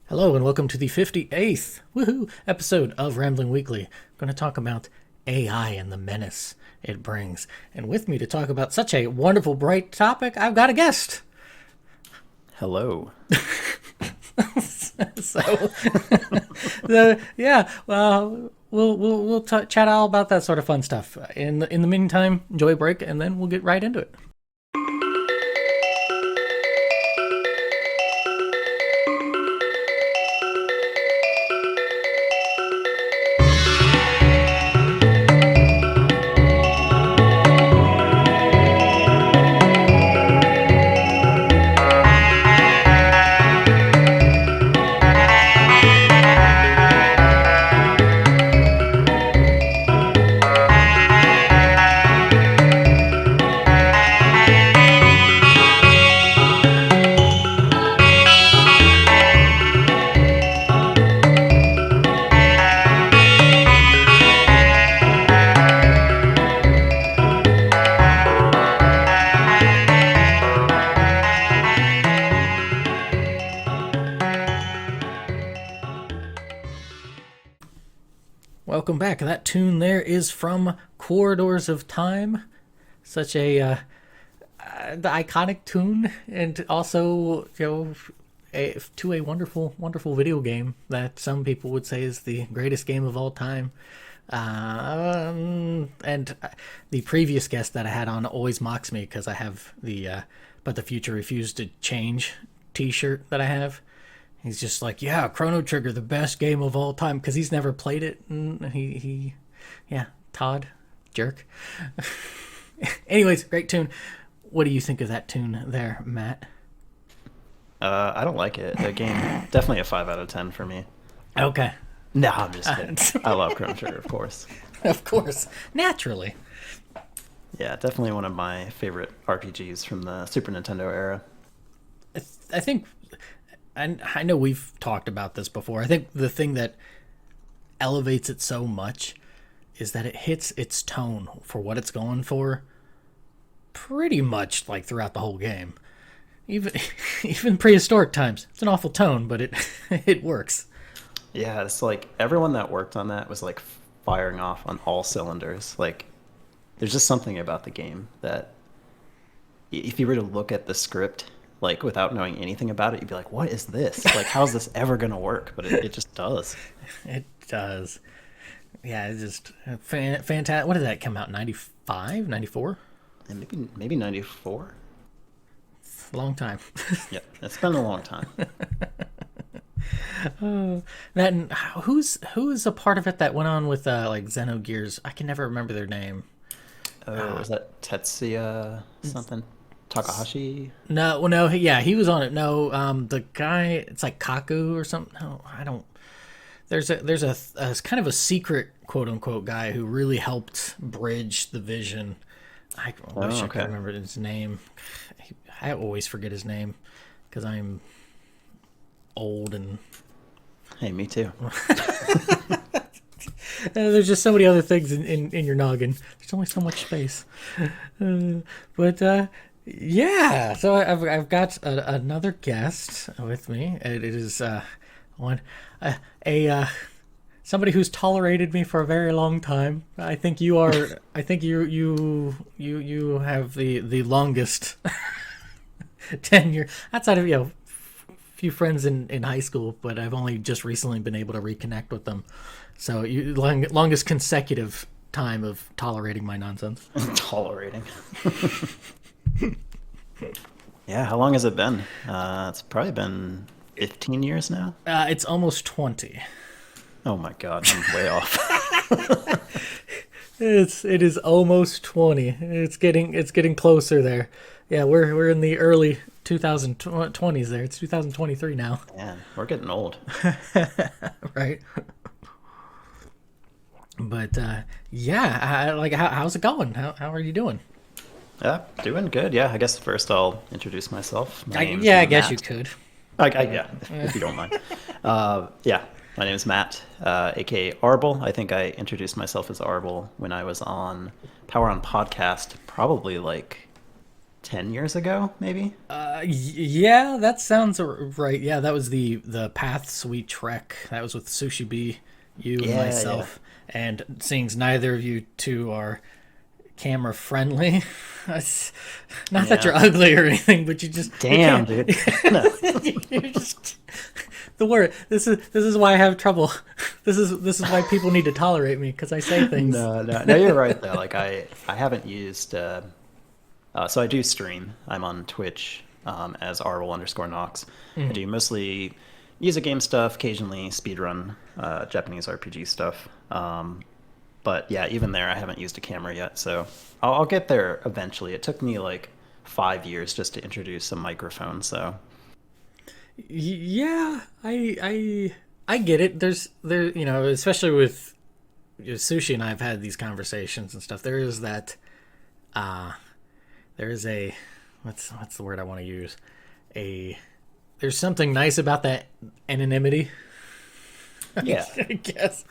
Hello and welcome to the 58th episode of Rambling Weekly. I'm going to talk about AI and the menace it brings. And with me to talk about such a wonderful, bright topic, I've got a guest. Hello. So, we'll chat all about that sort of fun stuff. In the meantime, enjoy a break, and then we'll get right into it. Welcome back. That tune there is from Corridors of Time. Such a the iconic tune, and also to a wonderful video game that some people would say is the greatest game of all time. And the previous guest that I had on always mocks me because I have the "But the Future Refused to Change" T-shirt that I have. He's just like, yeah, Chrono Trigger, the best game of all time, because he's never played it. And yeah, Todd, jerk. Anyways, great tune. What do you think of that tune there, Matt? I don't like it. The game, definitely a 5 out of 10 for me. Okay. No, I'm just kidding. I love Chrono Trigger, of course. Of course, naturally. Yeah, definitely one of my favorite RPGs from the Super Nintendo era. I think, and I know we've talked about this before, I think the thing that elevates it so much is that it hits its tone for what it's going for pretty much like throughout the whole game. Even even prehistoric times. It's an awful tone, but it it works. Yeah, it's like everyone that worked on that was like firing off on all cylinders. Like, there's just something about the game that if you were to look at the script like without knowing anything about it, you'd be like, what is this? Like, how's this ever gonna work? But it just does. It does. Yeah, it's just fantastic. What did that come out? 95, 94? And maybe 94. Long time. Yeah, it's been a long time. That and who's a part of it that went on with like Xenogears? I can never remember their name. Oh, was that Tetsuya something? Takahashi? No, well, no, yeah, he was on it. No, the guy, it's like Kaku or something. No, I don't. There's a kind of a secret quote unquote guy who really helped bridge the vision. I wish I could remember his name. I always forget his name because I'm old and. Hey, me too. There's just so many other things in your noggin. There's only so much space. But yeah, so I've got another guest with me. It is one a somebody who's tolerated me for a very long time. I think you are. I think you have the longest tenure outside of few friends in high school, but I've only just recently been able to reconnect with them. So you longest consecutive time of tolerating my nonsense. Tolerating. Yeah, how long has it been? It's probably been 15 years now. It's almost 20. Oh my god, I'm way off. It is almost 20. It's getting closer there. Yeah, we're in the early 2020s there. It's 2023 now. Man, we're getting old. Right. But yeah, how's it going? How are you doing? Yeah, doing good. Yeah, I guess first I'll introduce myself. I guess you could. Yeah, if you don't mind. Yeah, my name is Matt, aka Arbel. I think I introduced myself as Arbel when I was on Power On Podcast, probably like 10 years ago, maybe. Yeah, that sounds right. Yeah, that was the Path Sweet Trek. That was with Sushi B, you and Yeah, yeah, myself. And seeing as neither of you two are camera friendly, it's, not that yeah. you're ugly or anything, but you Damn, can't. dude. No, You're just the word. This is why I have trouble. This is why people need to tolerate me because I say things. no, no, no. You're right though. Like I haven't used. So I do stream. I'm on Twitch as Arbel_Knox. I do mostly music game stuff, occasionally speedrun Japanese RPG stuff. But yeah, even there, I haven't used a camera yet. So I'll get there eventually. It took me like 5 years just to introduce a microphone. So Yeah, I get it. Especially with Sushi and I have had these conversations and stuff. There is that uh there is a what's the word I want to use? A There's something nice about that anonymity, yeah, I guess.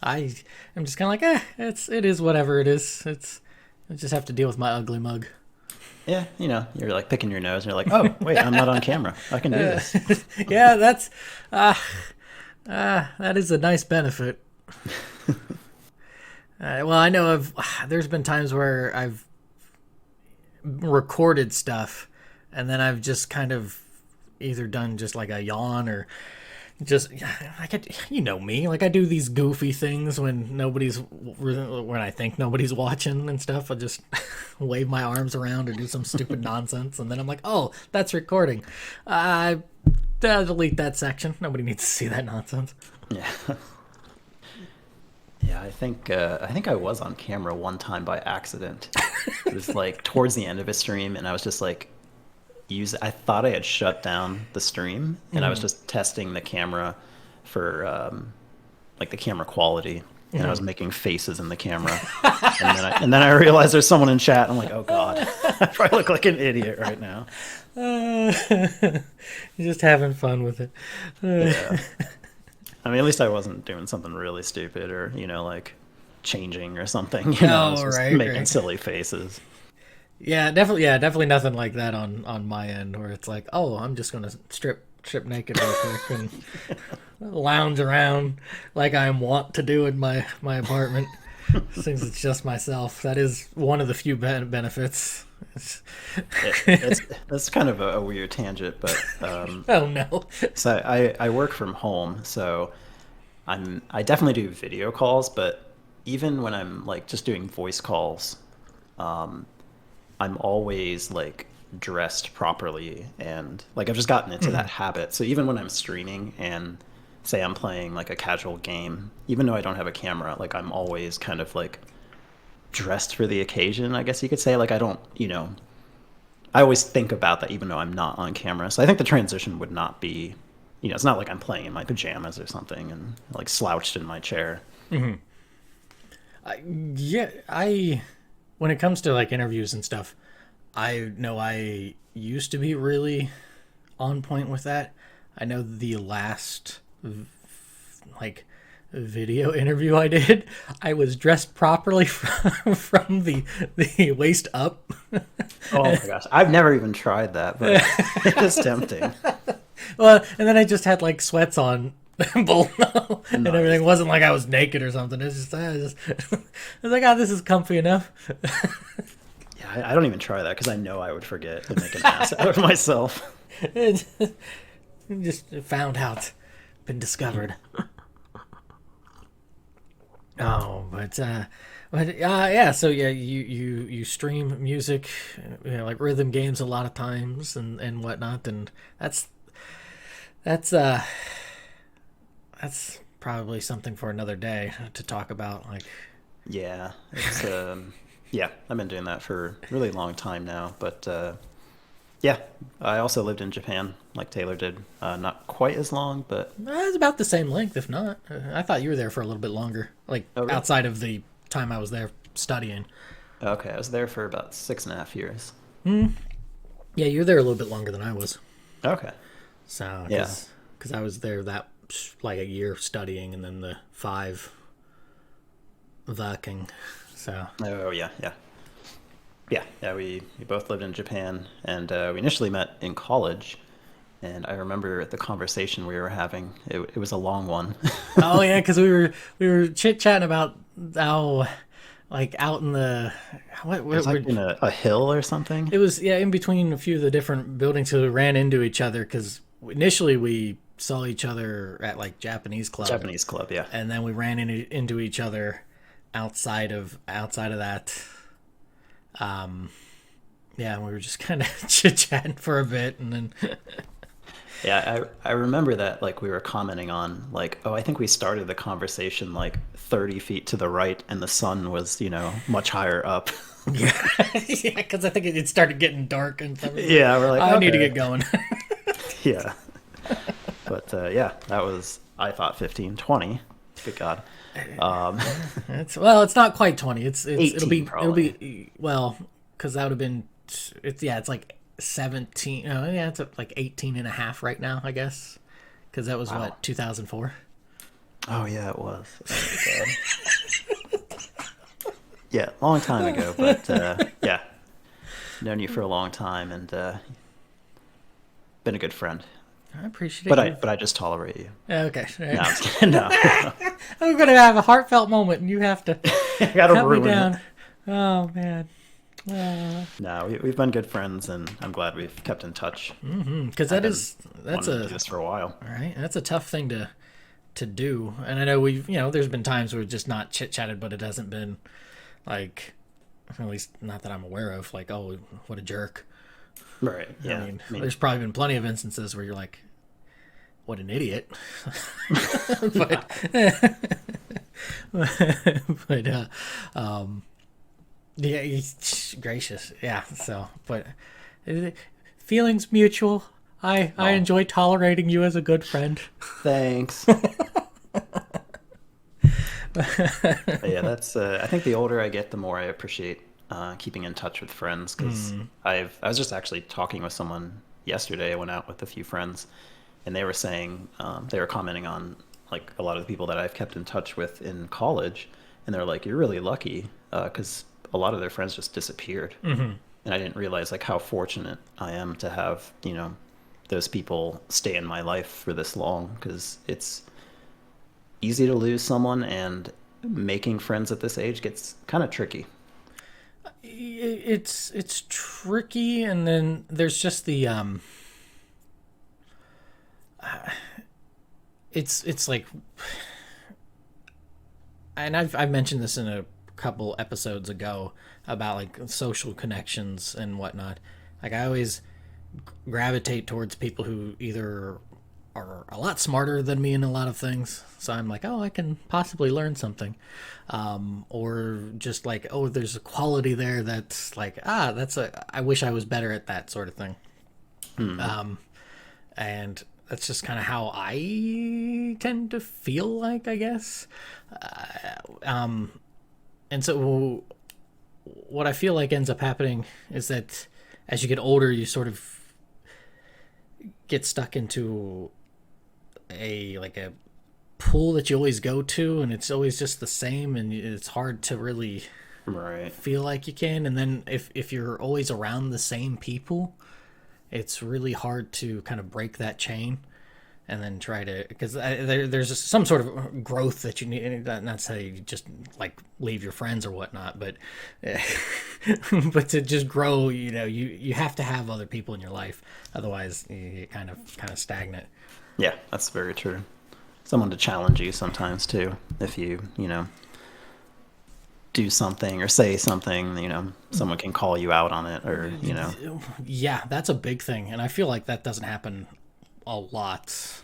I am just kind of like, it is whatever it is. I just have to deal with my ugly mug. yeah. You're like picking your nose, and you're like, oh wait, I'm not on camera. I can do this. Yeah, that is a nice benefit. Well, I know there's been times where I've recorded stuff and then I've just kind of either done just like a yawn or just like you know me, like I do these goofy things when I think nobody's watching and stuff. I just wave my arms around or do some stupid nonsense, and then I'm like, oh, that's recording. I'll delete that section. Nobody needs to see that nonsense. Yeah. Yeah, I think I was on camera one time by accident. It was like towards the end of a stream, and I was just like, I thought I had shut down the stream, and I was just testing the camera for like the camera quality, and I was making faces in the camera, and then I realized there's someone in chat. I'm like, oh god, I probably look like an idiot right now. You're just having fun with it. Yeah. I mean, at least I wasn't doing something really stupid or, like changing or something, I was just making silly faces. Yeah, definitely nothing like that on my end where it's like, oh, I'm just gonna strip naked real quick and lounge around like I am wont to do in my apartment. Since it's just myself, that is one of the few benefits. That's kind of a weird tangent, but oh no. So I work from home, so I definitely do video calls, but even when I'm like just doing voice calls, I'm always like dressed properly, and like I've just gotten into that habit. So even when I'm streaming and say I'm playing like a casual game, even though I don't have a camera, like I'm always kind of like dressed for the occasion, I guess you could say. Like I don't, I always think about that even though I'm not on camera. So I think the transition would not be, it's not like I'm playing in my pajamas or something and like slouched in my chair. Mm-hmm. When it comes to like interviews and stuff, I know I used to be really on point with that. I know the last like video interview I did, I was dressed properly from the waist up. Oh my gosh, I've never even tried that, but it's tempting. Well, and then I just had like sweats on below and Nice. everything. It wasn't like I was naked or something. It's just I was like, oh, this is comfy enough. Yeah, I don't even try that because I know I would forget and make an ass out of myself. Just found out, been discovered. Oh, but yeah. So yeah, you stream music, like rhythm games a lot of times and whatnot, and that's probably something for another day to talk about. Like, Yeah, it's yeah, I've been doing that for a really long time now, but yeah, I also lived in Japan like Taylor did. Not quite as long, but it's about the same length, if not. I thought you were there for a little bit longer, like Oh, really? outside of the time I was there studying. okay, I was there for about 6.5 years. Yeah, you were there a little bit longer than I was. Okay. So, Yeah. because I was there that like a year studying, and then the 5 working. So Oh yeah, yeah. Yeah, we both lived in Japan, and we initially met in college. And I remember the conversation we were having. It was a long one. Oh yeah, because we were chit chatting about how like out in the It was like in a hill or something. it was, yeah, in between a few of the different buildings, so we ran into each other because initially we saw each other at like Japanese club, Japanese club, yeah. and then we ran into each other outside of that. Yeah, and we were just kind of chit chatting for a bit, and then Yeah, I remember that like we were commenting on like, oh, I think we started the conversation like 30 feet to the right and the sun was, much higher up. yeah, yeah, because I think it started getting dark, and so I was like, Yeah, we're like, I need to okay. get going. Yeah. But yeah, that was, I thought 15, 20. Good God. Um, It's not quite 20. It'll 18 probably. be, well, because that would have been, it's like 17. Oh yeah, it's like 18 and a half right now, I guess, because that was Wow. what, 2004. Oh yeah, it was. Oh my God. Yeah, long time ago, but yeah, known you for a long time and been a good friend. I appreciate But I you. but I just tolerate you. Okay, all No, right. I'm just kidding. No, no. I'm gonna have a heartful moment, and you have to I gotta cut me ruin it. down. Oh man, No, we've been good friends, and I'm glad we've kept in touch. because I've been that's wanting to do a this for a while. all right. That's a tough thing to do, and I know there's been times where we've just not chit chatted, but it hasn't been like, at least not that I'm aware of, like, oh, what a jerk. Right. I Yeah. mean, I mean, there's probably been plenty of instances where you're like, what an idiot. but but yeah, he's gracious. Yeah. So, but feelings mutual. I oh, enjoy tolerating you as a good friend. thanks. But yeah, that's. I think the older I get, the more I appreciate keeping in touch with friends because I was just actually talking with someone yesterday. I went out with a few friends, and they were saying they were commenting on like a lot of the people that I've kept in touch with in college, and they're like, "You're really lucky," because a lot of their friends just disappeared, and I didn't realize like how fortunate I am to have those people stay in my life for this long because it's easy to lose someone and making friends at this age gets kind of tricky. It's tricky, and then there's just the it's like, and I've mentioned this in a couple episodes ago about like social connections and whatnot. Like, I always gravitate towards people who either are a lot smarter than me in a lot of things, so I'm like, oh, I can possibly learn something, or just like, oh, there's a quality there that's like, I wish I was better at that sort of thing. And that's just kind of how I tend to feel like, I guess. And so what I feel like ends up happening is that as you get older, you sort of get stuck into a pool that you always go to, and it's always just the same, and it's hard to really Right. feel like you can. And then if you're always around the same people, it's really hard to kind of break that chain and then try to, because there's some sort of growth that you need. Not to say you just like leave your friends or whatnot, but but to just grow, you have to have other people in your life, otherwise you get kind of stagnant. Yeah, that's very true. Someone to challenge you sometimes too. If you do something or say something, someone can call you out on it or. Yeah, that's a big thing, and I feel like that doesn't happen a lot.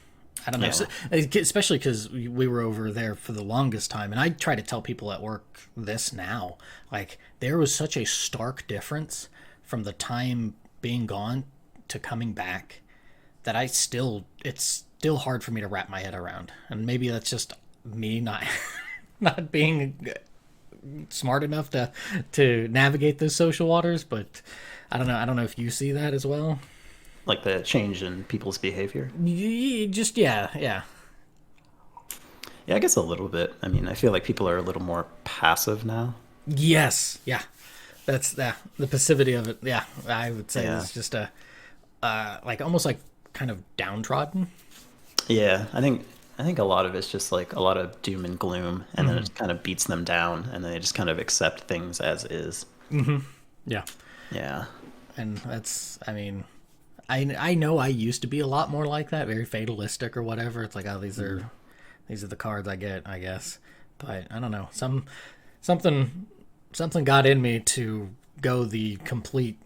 I don't know, Yeah. especially because we were over there for the longest time, and I try to tell people at work this now. Like, there was such a stark difference from the time being gone to coming back that it's still hard for me to wrap my head around, and maybe that's just me not not being smart enough to navigate those social waters. But I don't know if you see that as well. Like the change in people's behavior. Just, yeah. Yeah, I guess a little bit. I mean, I feel like people are a little more passive now. Yes, yeah. That's the passivity of it. Yeah, I would say Yeah. it's just a like almost like kind of downtrodden. Yeah, I think a lot of it's just like a lot of doom and gloom, and then Hmm. it kind of beats them down, and then they just kind of accept things as is. Yeah, Yeah. and that's I mean, I know I used to be a lot more like that, very fatalistic or whatever. It's like, oh, these are the cards I get, I guess. But I don't know, something something got in me to go the complete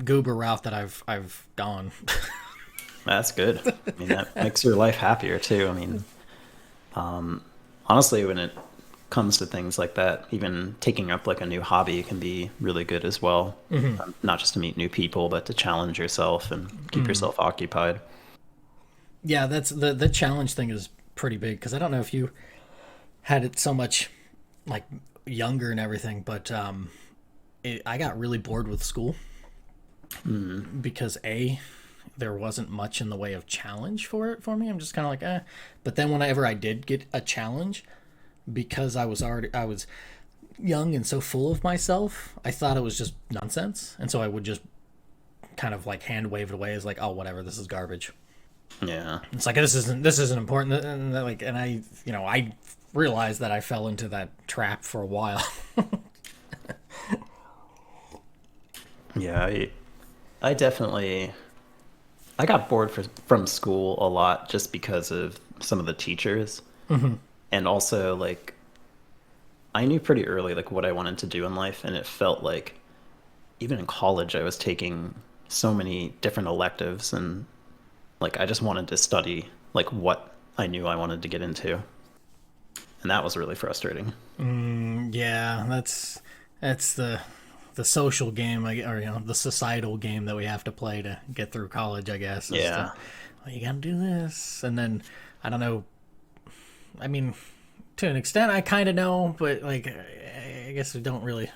goober route that I've gone. That's good. I mean, that makes your life happier too. I mean, honestly, when it comes to things like that, even taking up like a new hobby can be really good as well. Not just to meet new people, but to challenge yourself and keep yourself occupied. Yeah, that's the challenge thing is pretty big because I don't know if you had it so much like younger and everything, but I got really bored with school because there wasn't much in the way of challenge for me. I'm just kind of like But then whenever I did get a challenge, because I was young and so full of myself, I thought it was just nonsense, and so I would just kind of like hand wave it away as like, oh, whatever, this is garbage. Yeah. It's like this isn't important, and I realized that I fell into that trap for a while. Yeah. I definitely, I got bored from school a lot just because of some of the teachers. And also, like, I knew pretty early, like, what I wanted to do in life. And it felt like, even in college, I was taking so many different electives. And, like, I just wanted to study, like, what I knew I wanted to get into. And that was really frustrating. Yeah, that's the social game, or the societal game that we have to play to get through college, I guess. Is to, Yeah. well, you gotta do this, and then I don't know. I mean, to an extent, I kind of know, but like, I guess we don't really.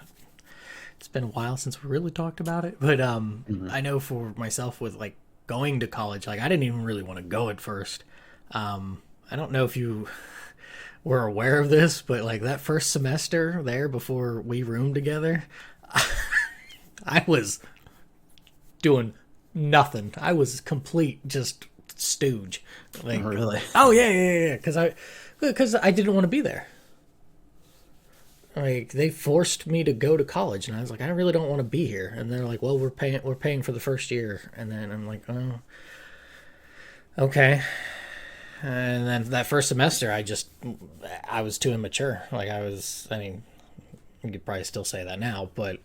It's been a while since we really talked about it, but Hmm. I know for myself with like going to college, like I didn't even really want to go at first. I don't know if you were aware of this, but like that first semester there before we roomed together, I was doing nothing. I was complete just stooge. Like, Really? oh yeah, because I didn't want to be there. Like they forced me to go to college, and I was like, I really don't want to be here. And they're like, well, we're paying for the first year, and then I'm like, oh, okay. And then that first semester, I was too immature. Like I mean, you could probably still say that now, but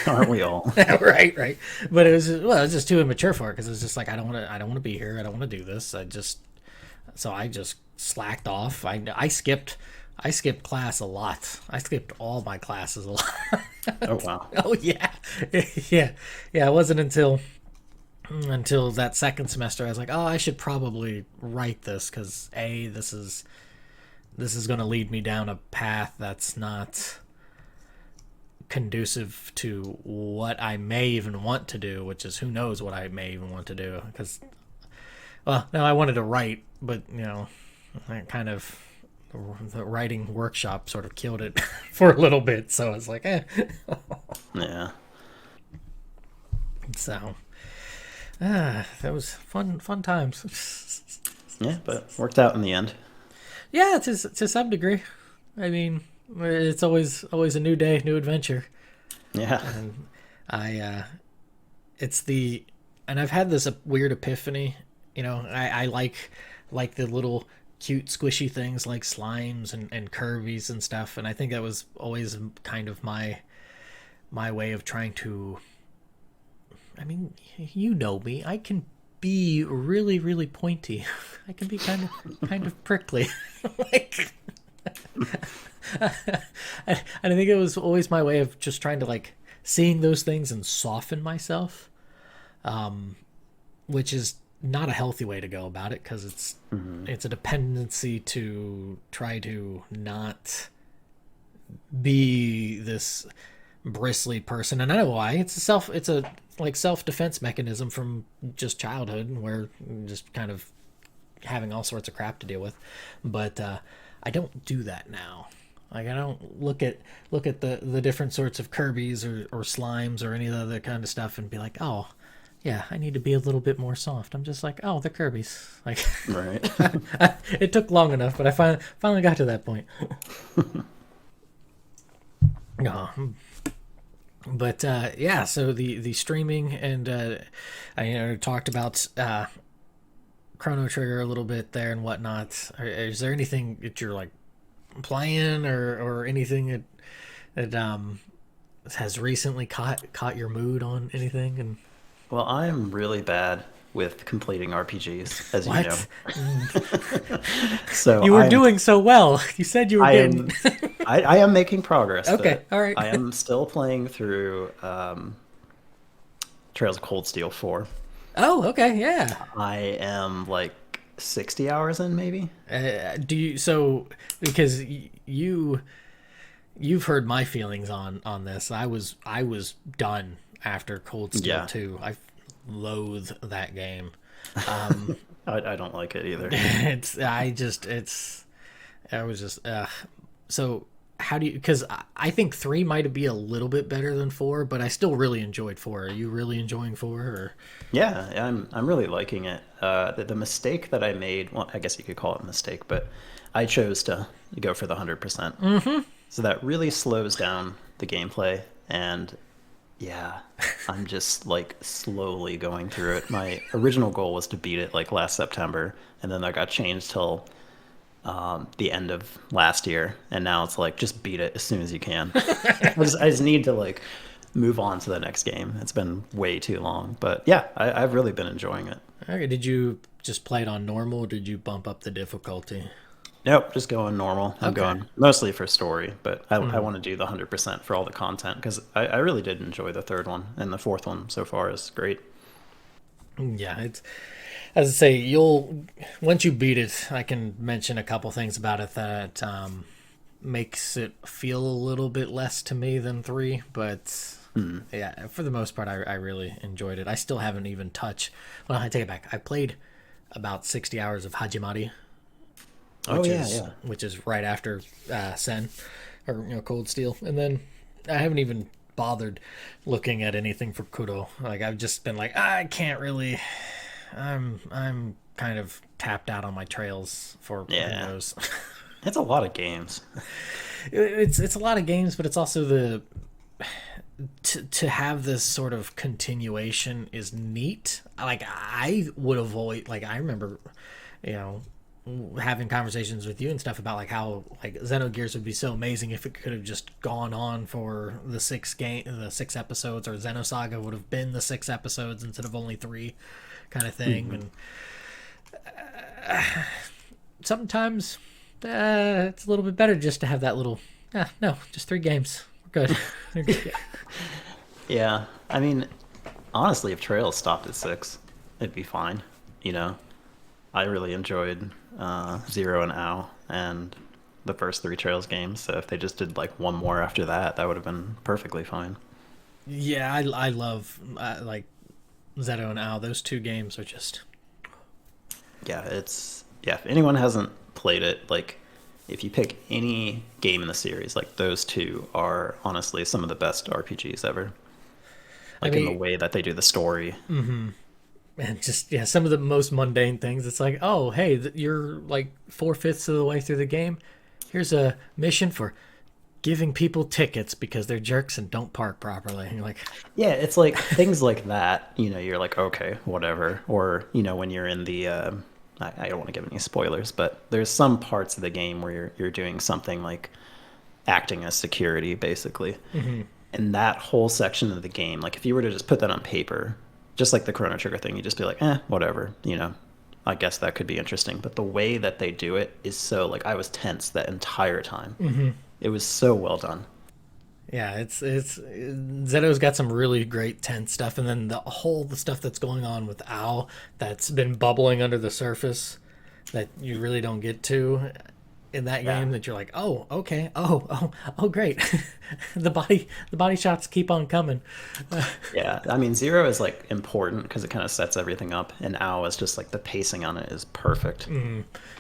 Aren't we all? right. But it was just too immature for it because it's just like I don't want to be here. I don't want to do this. I just slacked off. I skipped class a lot. I skipped all my classes a lot. Oh, wow. Oh yeah, yeah. It wasn't until that second semester I was like, oh, I should probably write this because this is going to lead me down a path that's not conducive to what I may even want to do, which is who knows what I may even want to do. Because, well, no, I wanted to write, but I kind of the writing workshop sort of killed it for a little bit. So I was like, eh. Yeah. So, that was fun times. Yeah, but worked out in the end. Yeah, to some degree. I mean, it's always a new day, new adventure. Yeah. I it's the and I've had this weird epiphany. I like the little cute squishy things like slimes and Kirby's and stuff, and I think that was always kind of my way of trying to. I mean, you know me. I can be really, really pointy. I can be kind of prickly. Like, I think it was always my way of just trying to like seeing those things and soften myself, which is not a healthy way to go about it because it's a dependency to try to not be this bristly person, and I know why. It's a like self-defense mechanism from just childhood where just kind of having all sorts of crap to deal with, but I don't do that now. Like I don't look at the different sorts of Kirby's or slimes or any of the other kind of stuff and be like, oh, yeah, I need to be a little bit more soft. I'm just like, oh, they're Kirby's. Like, Right. it took long enough, but I finally got to that point. No, but yeah. So the streaming and I talked about Chrono Trigger a little bit there and whatnot. Is there anything that you're like playing or anything that has recently caught your mood on anything? And Well, I'm really bad with completing RPGs, as you know. what So you were I'm doing so well. You said you were I getting am I am making progress. okay. But All right. I am still playing through Trails of Cold Steel 4. Oh, okay. Yeah. I am like 60 hours in, maybe. Do you so because you've heard my feelings on this. I was done after Cold Steel Yeah. 2. I loathe that game. I don't like it either. I was just so how do you because I think 3 might be a little bit better than 4, but I still really enjoyed 4. Are you really enjoying 4 or Yeah, I'm really liking it. The mistake that I made, well, I guess you could call it a mistake, but I chose to go for the 100%. Mm-hmm. So that really slows down the gameplay, and yeah, I'm just like slowly going through it. My original goal was to beat it like last September, and then that got changed till the end of last year, and now it's like just beat it as soon as you can. I just need to like move on to the next game. It's been way too long, but yeah, I've really been enjoying it. okay, did you just play it on normal or did you bump up the difficulty? Nope, just going normal. I'm Okay. going mostly for story, but I want to do the 100% for all the content because I really did enjoy the third one, and the fourth one so far is great. Yeah, it's as I say, you'll once you beat it, I can mention a couple things about it that makes it feel a little bit less to me than 3, but yeah, for the most part, I really enjoyed it. I still haven't even touched. Well, I take it back. I played about 60 hours of Hajimari, Oh which yeah, is yeah. which is right after Sen or Cold Steel, and then I haven't even bothered looking at anything for Kuro. Like I've just been like I can't really. I'm kind of tapped out on my trails for who Yeah. knows. It's a lot of games. It's a lot of games, but it's also the to have this sort of continuation is neat. Like I would avoid like I remember, you know, having conversations with you and stuff about like how like Xenogears would be so amazing if it could have just gone on for the 6 episodes, or Xenosaga would have been the 6 episodes instead of only 3, kind of thing. And sometimes it's a little bit better just to have that little no, just 3 games. We're good. Yeah, I mean, honestly, if Trails stopped at 6, it'd be fine. You know, I really enjoyed Zero and Ow and the first 3 Trails games. So if they just did like one more after that, that would have been perfectly fine. Yeah, I love like Zeto and Ow. Those 2 games are just Yeah, yeah. If anyone hasn't played it, like if you pick any game in the series, like those 2 are honestly some of the best RPGs ever. I Like in the mean, way that they do the story. and just yeah, some of the most mundane things. It's like, oh, hey, you're like 4/5 of the way through the game. Here's a mission for giving people tickets because they're jerks and don't park properly. And you're like, Yeah, it's like things like that. You know, you're like, okay, whatever. Or you know, when you're in the, I don't want to give any spoilers, but there's some parts of the game where you're doing something like acting as security, basically. And that whole section of the game, like if you were to just put that on paper, just like the Chrono Trigger thing, you'd just be like, whatever. You know, I guess that could be interesting. But the way that they do it is so like I was tense that entire time. It was so well done. yeah, it's Zeto's got some really great tense stuff, and then the stuff that's going on with Owl that's been bubbling under the surface that you really don't get to in that Yeah. game. That you're like, oh, okay, oh, great, the body shots keep on coming. Yeah, I mean, Zero is like important because it kind of sets everything up, and Ow is just like the pacing on it is perfect.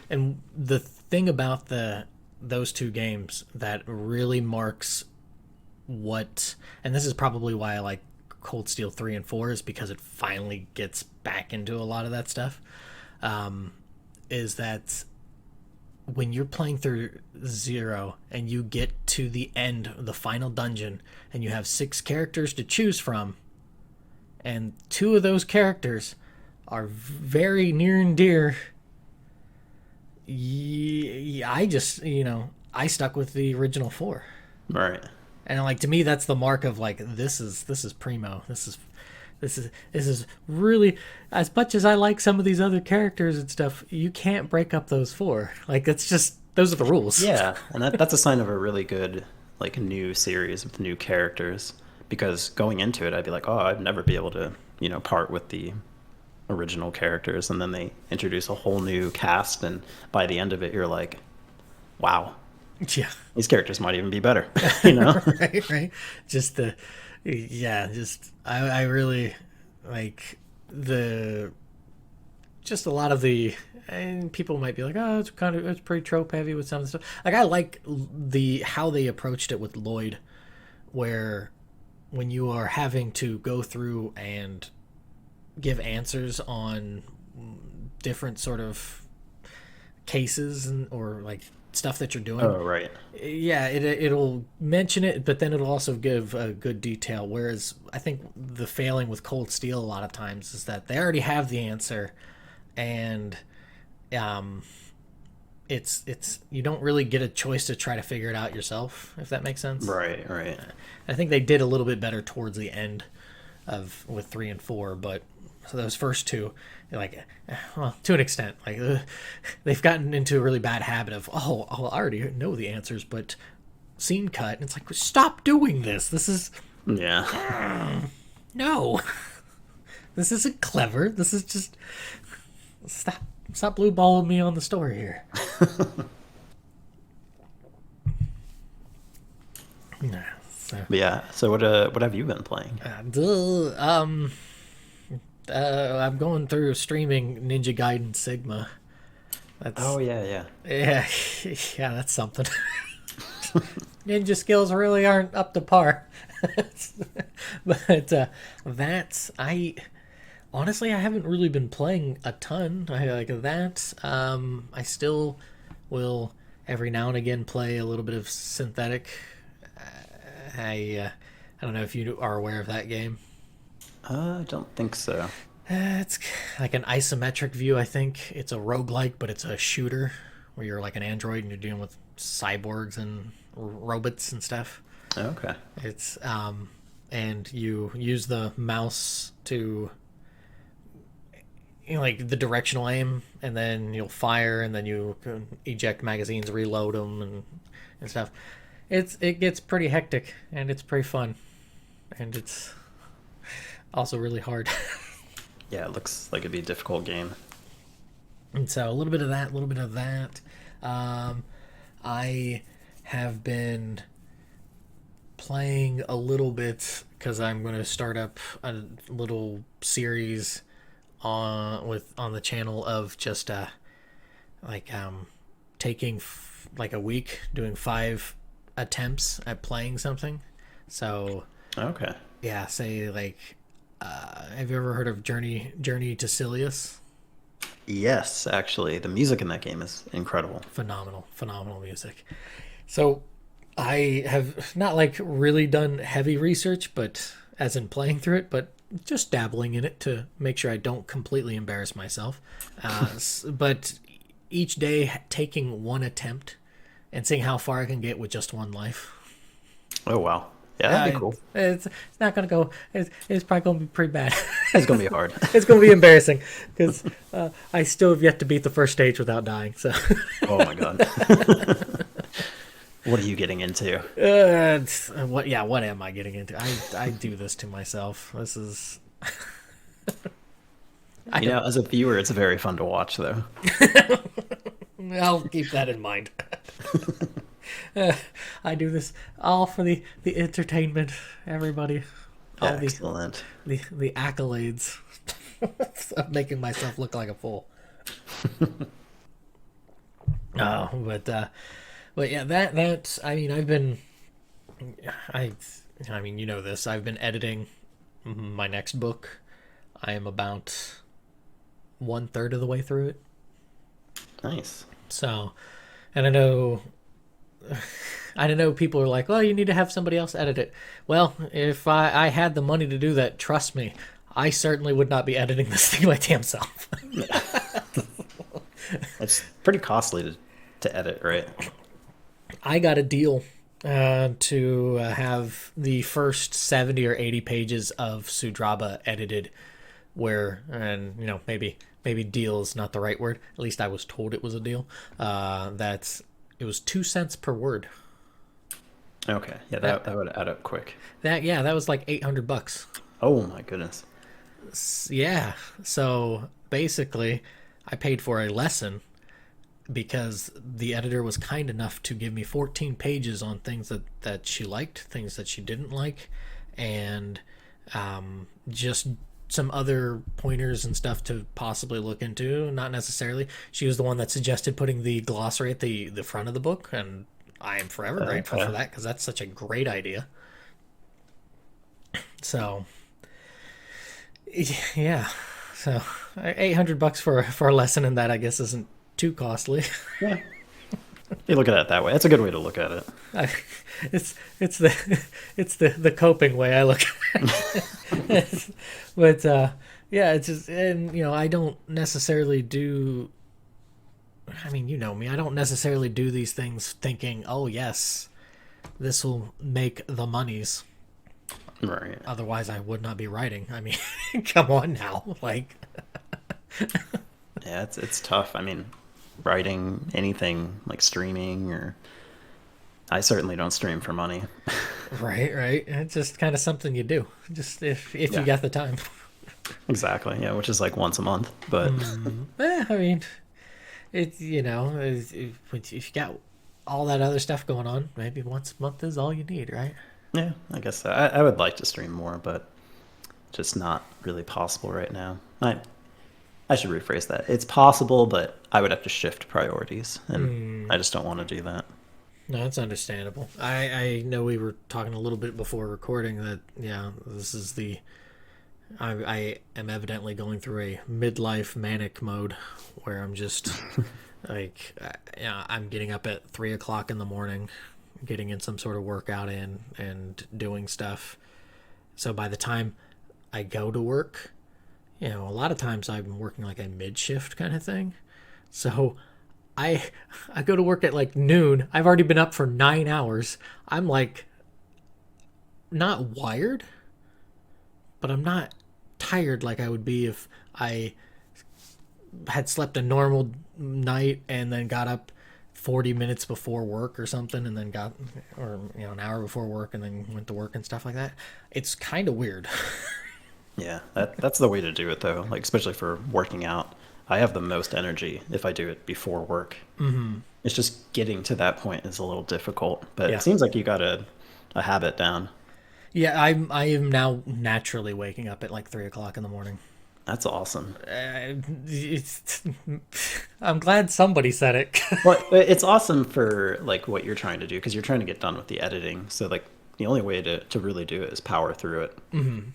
And the thing about the those two games that really marks what, and this is probably why I like Cold Steel 3 and 4, is because it finally gets back into a lot of that stuff. Is that when you're playing through Zero and you get to the end, the final dungeon, and you have 6 characters to choose from, and 2 of those characters are very near and dear. I just, I stuck with the original 4. Right. And like, to me, that's the mark of like, this is primo. This is really, as much as I like some of these other characters and stuff, you can't break up those 4. Like, it's just, those are the rules. Yeah, and that's a sign of a really good like new series with new characters. Because going into it, I'd be like, oh, I'd never be able to, part with the original characters, and then they introduce a whole new cast, and by the end of it, you're like, wow, Yeah. these characters might even be better, right. Just I really like just a lot of the, and people might be like, oh, it's pretty trope heavy with some of the stuff. Like, I like how they approached it with Lloyd, where when you are having to go through and give answers on different sort of cases or like stuff that you're doing. Oh, right. Yeah, it'll mention it, but then it'll also give a good detail. Whereas I think the failing with Cold Steel a lot of times is that they already have the answer, and it's you don't really get a choice to try to figure it out yourself, if that makes sense. Right. I think they did a little bit better towards the end with 3 and 4, but so those first 2, like, well, to an extent, like they've gotten into a really bad habit of, I already know the answers, but scene cut, and it's like, stop doing this. This is no, this isn't clever. This is just stop blue balling me on the story here. So what have you been playing? I'm going through streaming Ninja Gaiden Sigma. Oh yeah. Yeah, that's something. Ninja skills really aren't up to par. But I honestly, I haven't really been playing a ton. I like that. I still will every now and again play a little bit of Synthetic. I don't know if you are aware of that game. I don't think so. It's like an isometric view, I think. It's a roguelike, but it's a shooter where you're like an android and you're dealing with cyborgs and robots and stuff. Okay. It's and you use the mouse to like the directional aim, and then you'll fire, and then you can eject magazines, reload them, and stuff. It gets pretty hectic, and it's pretty fun, and it's also really hard. Yeah, it looks like it'd be a difficult game. And so a little bit of that. I have been playing a little bit because I'm going to start up a little series on the channel of just taking like a week, doing 5 attempts at playing something. So okay. Yeah, say like have you ever heard of Journey to Silius? Yes, actually, the music in that game is incredible. Phenomenal music. So I have not like really done heavy research, but as in playing through it, but just dabbling in it to make sure I don't completely embarrass myself. But each day taking one attempt and seeing how far I can get with just one life. Oh, wow. Yeah, that'd be cool. It's not going to go... It's probably going to be pretty bad. It's going to be hard. It's going to be embarrassing because I still have yet to beat the first stage without dying. So. Oh, my God. What are you getting into? What am I getting into? I do this to myself. This is... As a viewer, it's very fun to watch, though. I'll keep that in mind. I do this all for the entertainment, everybody. All Excellent. The accolades of making myself look like a fool. No, but But yeah, that's. I mean, I, I mean, you know this. I've been editing my next book. I am about one third of the way through it. Nice. So, and I know people are like, well, you need to have somebody else edit it. Well, if I had the money to do that, trust me, I certainly would not be editing this thing my damn self. It's pretty costly to edit, right? I got a deal to have the first 70 or 80 pages of Sudraba edited, where, and maybe deal is not the right word. At least I was told it was a deal. It was 2 cents per word. Okay, yeah, that would add up quick. That was like $800. Oh my goodness. Yeah. So basically, I paid for a lesson because the editor was kind enough to give me 14 pages on things that she liked, things that she didn't like, and just some other pointers and stuff to possibly look into. Not necessarily. She was the one that suggested putting the glossary at the front of the book, and I am forever grateful for that because that's such a great idea. So, yeah. So, $800 for a lesson in that, I guess, isn't too costly. Yeah. You look at it that way. That's a good way to look at it. I, it's the coping way I look at it. But yeah, it's just, and I don't necessarily do. I mean, you know me. I don't necessarily do these things thinking, oh yes, this will make the monies. Right. Otherwise, I would not be writing. I mean, come on now, like. Yeah, it's tough. I mean, writing anything like streaming or I certainly don't stream for money. Right. It's just kind of something you do, just if Yeah. you got the time. Exactly. Yeah, which is like once a month, but I mean, if you got all that other stuff going on, maybe once a month is all you need, right? yeah, I guess so. I would like to stream more, but just not really possible right now. I should rephrase that. It's possible, but I would have to shift priorities, and I just don't want to do that. No, that's understandable. I know we were talking a little bit before recording that, yeah, this is I am evidently going through a midlife manic mode where I'm just like, I'm getting up at 3 o'clock in the morning, getting in some sort of workout in and doing stuff. So by the time I go to work, a lot of times I'm working like a mid shift kind of thing. So I go to work at like noon. I've already been up for 9 hours. I'm like not wired, but I'm not tired like I would be if I had slept a normal night and then got up 40 minutes before work or something and then an hour before work and then went to work and stuff like that. It's kind of weird. Yeah, that's the way to do it though. Like especially for working out, I have the most energy if I do it before work. Mm-hmm. It's just getting to that point is a little difficult, but Yeah. it seems like you got a habit down. Yeah, I am now naturally waking up at like 3 o'clock in the morning. That's awesome. I'm glad somebody said it. Well, it's awesome for like what you're trying to do because you're trying to get done with the editing. So like the only way to really do it is power through it. Mm-hmm.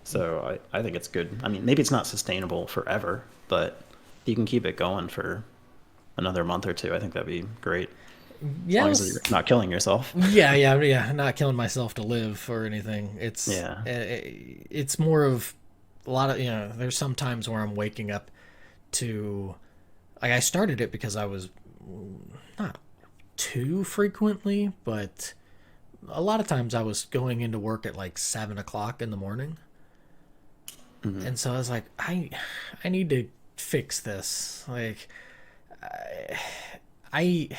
So I think it's good. I mean, maybe it's not sustainable forever, but you can keep it going for another month or two. I think that'd be great. As long as you're not killing yourself. Yeah. Not killing myself to live or anything. Yeah. It's more of a lot of there's some times where I'm waking up to, like, I started it because I was not too frequently, but a lot of times I was going into work at like 7 o'clock in the morning. Mm-hmm. And so I was like, I need to fix this. Like, I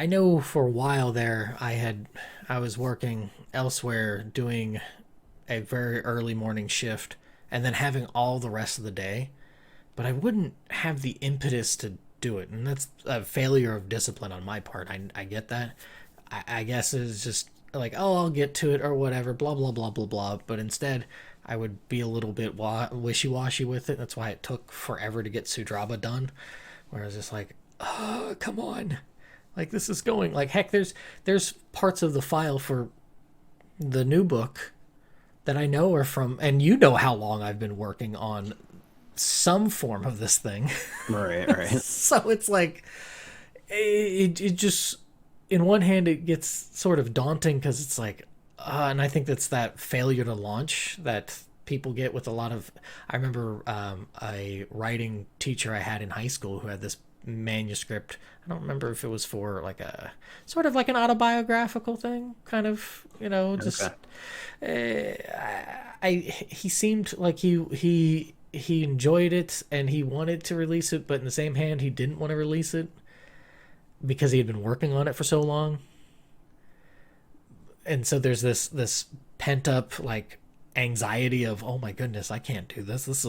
know for a while there I was working elsewhere doing a very early morning shift and then having all the rest of the day, but I wouldn't have the impetus to do it, and that's a failure of discipline on my part. I get that. I guess it's just like, oh, I'll get to it or whatever, blah blah blah blah blah. But instead, I would be a little bit wishy-washy with it. That's why it took forever to get Sudraba done. Where I was just like, come on. Like, this is going, like, heck, there's parts of the file for the new book that I know are from, and you know how long I've been working on some form of this thing. Right, right. So it's like, it just, in one hand, it gets sort of daunting because it's like, and I think that's that failure to launch that people get with a lot of. I remember a writing teacher I had in high school who had this manuscript. I don't remember if it was for like a sort of like an autobiographical thing, kind of, just. He seemed like he enjoyed it and he wanted to release it, but in the same hand, he didn't want to release it because he had been working on it for so long. And so there's this pent up like anxiety of, oh my goodness, I can't do this. This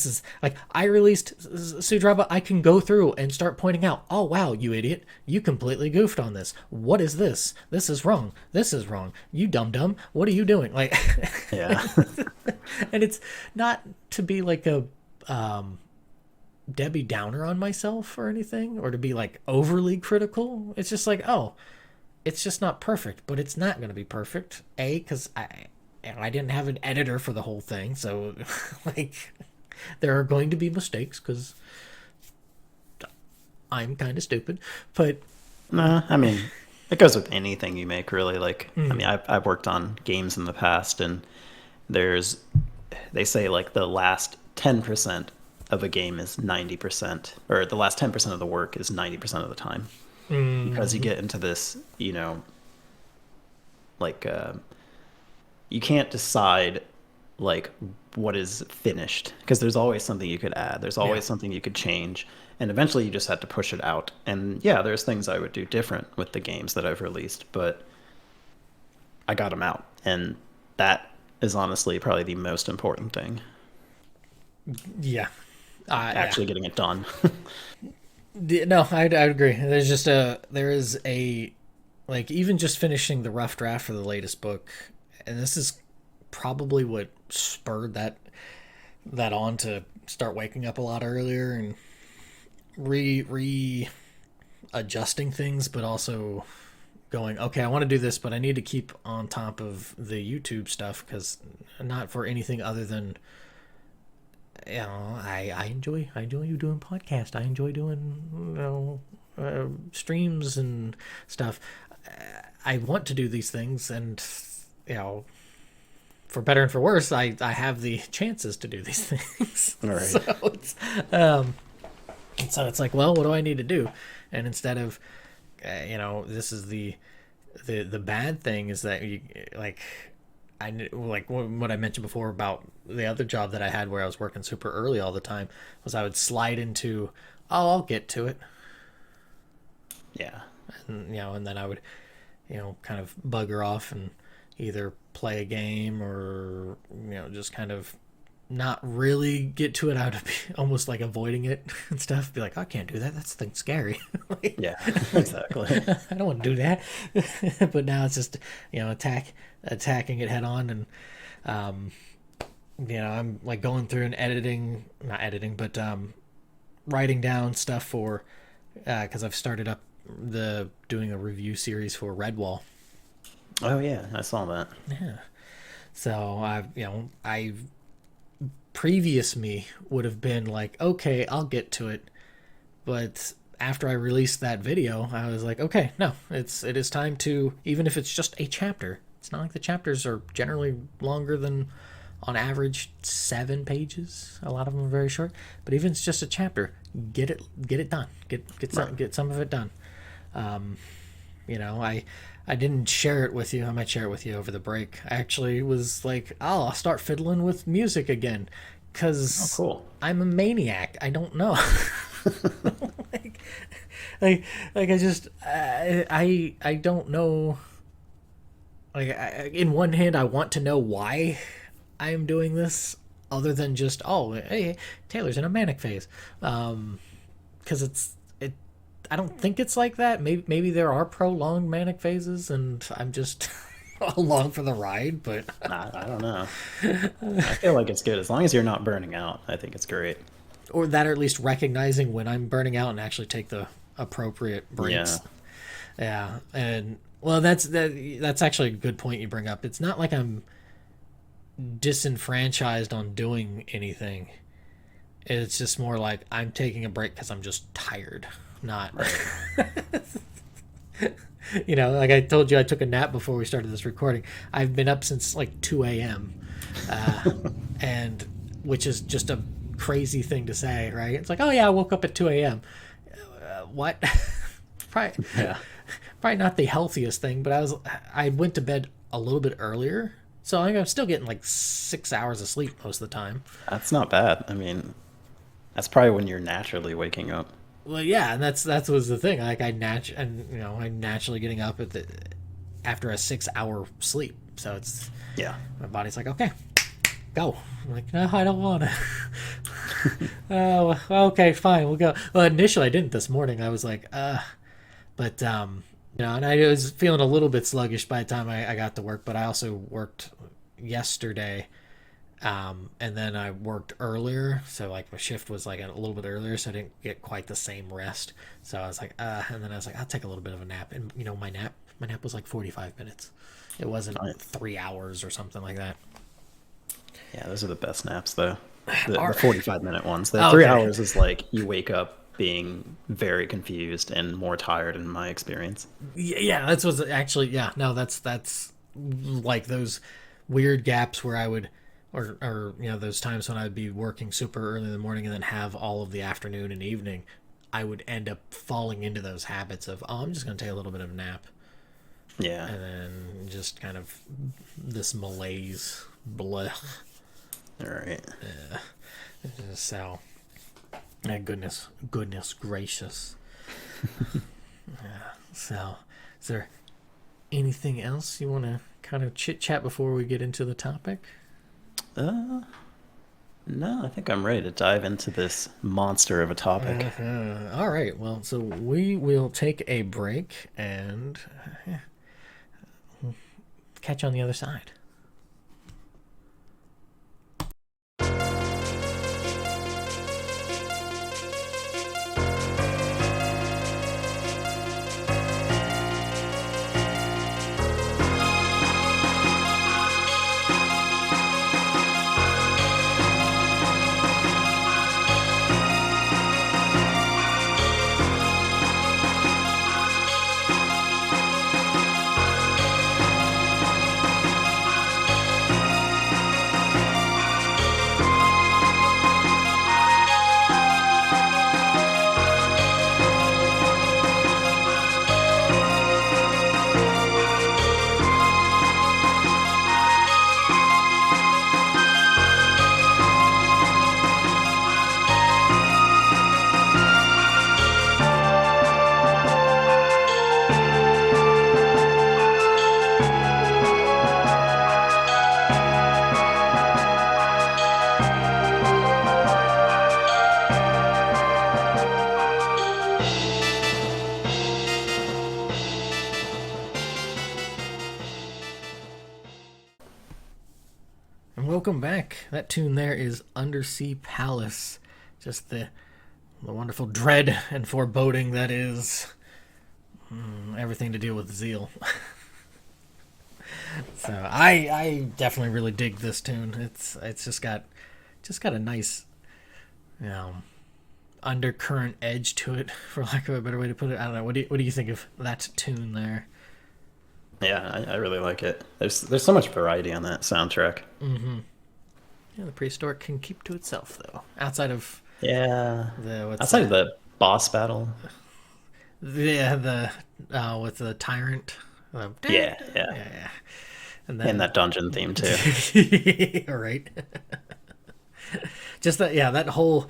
is like, I released Sudraba. I can go through and start pointing out, oh wow, you idiot, you completely goofed on this. What is this? This is wrong. This is wrong. You dumb. What are you doing? Like, Yeah. and it's not to be like a Debbie Downer on myself or anything, or to be like overly critical. It's just like, oh, it's just not perfect, but it's not going to be perfect. Because I didn't have an editor for the whole thing, so like there are going to be mistakes because I'm kind of stupid. But Nah, I mean, it goes with anything you make, really. Like, I mean, I've worked on games in the past, and they say like the last 10% of a game is 90%, or the last 10% of the work is 90% of the time, because you get into this, like you can't decide like what is finished, because there's always something you could add, there's always something you could change, and eventually you just have to push it out. And yeah, there's things I would do different with the games that I've released, but I got them out, and that is honestly probably the most important thing. yeah, Actually getting it done. no, I agree. There is a, like, even just finishing the rough draft for the latest book, and this is probably what spurred that on to start waking up a lot earlier and adjusting things, but also going, okay, I want to do this, but I need to keep on top of the YouTube stuff, because not for anything other than, I enjoy you doing podcast. I enjoy doing streams and stuff. I want to do these things, and for better and for worse, I have the chances to do these things. All right. So it's like, well, what do I need to do? And instead of, this is the bad thing is that you like. Like what I mentioned before about the other job that I had where I was working super early all the time, was I would slide into, oh, I'll get to it. Yeah. And, and then I would, kind of bugger off and either play a game or, just kind of not really get to it. I would be almost like avoiding it and stuff. Be like, I can't do that. That's the thing scary. Like, Yeah, exactly. I don't want to do that. But now it's just, attacking it head on. And, I'm like going through and writing down stuff for, because I've started up doing a review series for Redwall. Oh yeah, I saw that. Yeah. So previous me would have been like, okay, I'll get to it. But after I released that video, I was like, okay, no, it is time to, even if it's just a chapter. It's not like the chapters are generally longer than, on average, 7 pages. A lot of them are very short. But even if it's just a chapter, get it done. Get some of it done. I didn't share it with you. I might share it with you over the break. I actually was like, oh, I'll start fiddling with music again, because cool. I'm a maniac. I don't know. like I just I don't know. Like, in one hand, I want to know why I am doing this, other than just, oh, hey, Taylor's in a manic phase, because I don't think it's like that. Maybe there are prolonged manic phases, and I'm just along for the ride. But I don't know. I feel like it's good as long as you're not burning out. I think it's great. or that, or at least recognizing when I'm burning out and actually take the appropriate Yeah. breaks. Yeah, and well, that's actually a good point you bring up. It's not like I'm disenfranchised on doing anything. It's just more like I'm taking a break because I'm just tired. Not, Right. like I told you, I took a nap before we started this recording. I've been up since like 2 a.m., and which is just a crazy thing to say, right? It's like, oh yeah, I woke up at 2 a.m. What? probably, Yeah. probably not the healthiest thing, but I went to bed a little bit earlier, so I'm still getting like 6 hours of sleep most of the time. That's not bad. I mean, that's probably when you're naturally waking up. Well, yeah, and that was the thing. Like I'm naturally getting up after a 6 hour sleep, so it's Yeah. my body's like, okay, go. I'm like, no, I don't want to. Oh, okay, fine, we'll go. Well, initially I didn't this morning. I was like, but and I was feeling a little bit sluggish by the time I got to work. But I also worked yesterday, and then I worked earlier, so like my shift was like a little bit earlier, so I didn't get quite the same rest. So I was like, and then I was like, I'll take a little bit of a nap, and my nap was like 45 minutes. It wasn't Right. 3 hours or something like that. Yeah, those are the best naps, though. The Are- 45-minute ones. The Oh, 3 hours is like you wake up being very confused and more tired, in my experience. Yeah, that's what's actually, yeah, no, that's like those weird gaps where I would, or those times when I'd be working super early in the morning and then have all of the afternoon and evening. I would end up falling into those habits of, oh, I'm just going to take a little bit of a nap, Yeah. and then just kind of this malaise, blah. All right. So, goodness gracious. So, is there anything else you want to kind of chit chat before we get into the topic? No, I think I'm ready to dive into this monster of a topic. All right. Well, so we will take a break and catch you on the other side. And welcome back. That tune there is Undersea Palace. Just the wonderful dread and foreboding that is everything to deal with zeal. So I definitely really dig this tune. It's just got a nice undercurrent edge to it, for lack of a better way to put it. I don't know. What do you think of that tune there? Yeah, I really like it. There's so much variety on that soundtrack. Yeah, the prehistoric can keep to itself though. Outside of Yeah. what's Outside of that? the boss battle. The with the tyrant. Yeah, yeah. Yeah. And And that dungeon theme too. all right. Just that whole,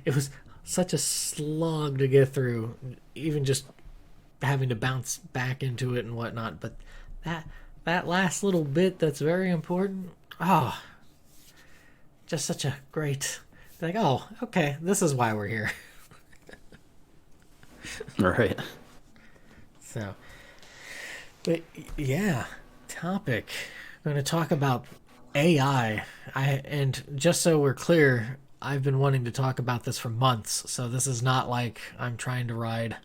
it was such a slog to get through, even just having to bounce back into it and whatnot. But that last little bit that's very important. Oh, just such a great, like, oh, okay, this is why we're here. Right. So, but yeah, topic. I'm going to talk about AI. And just so we're clear, I've been wanting to talk about this for months, so this is not like I'm trying to ride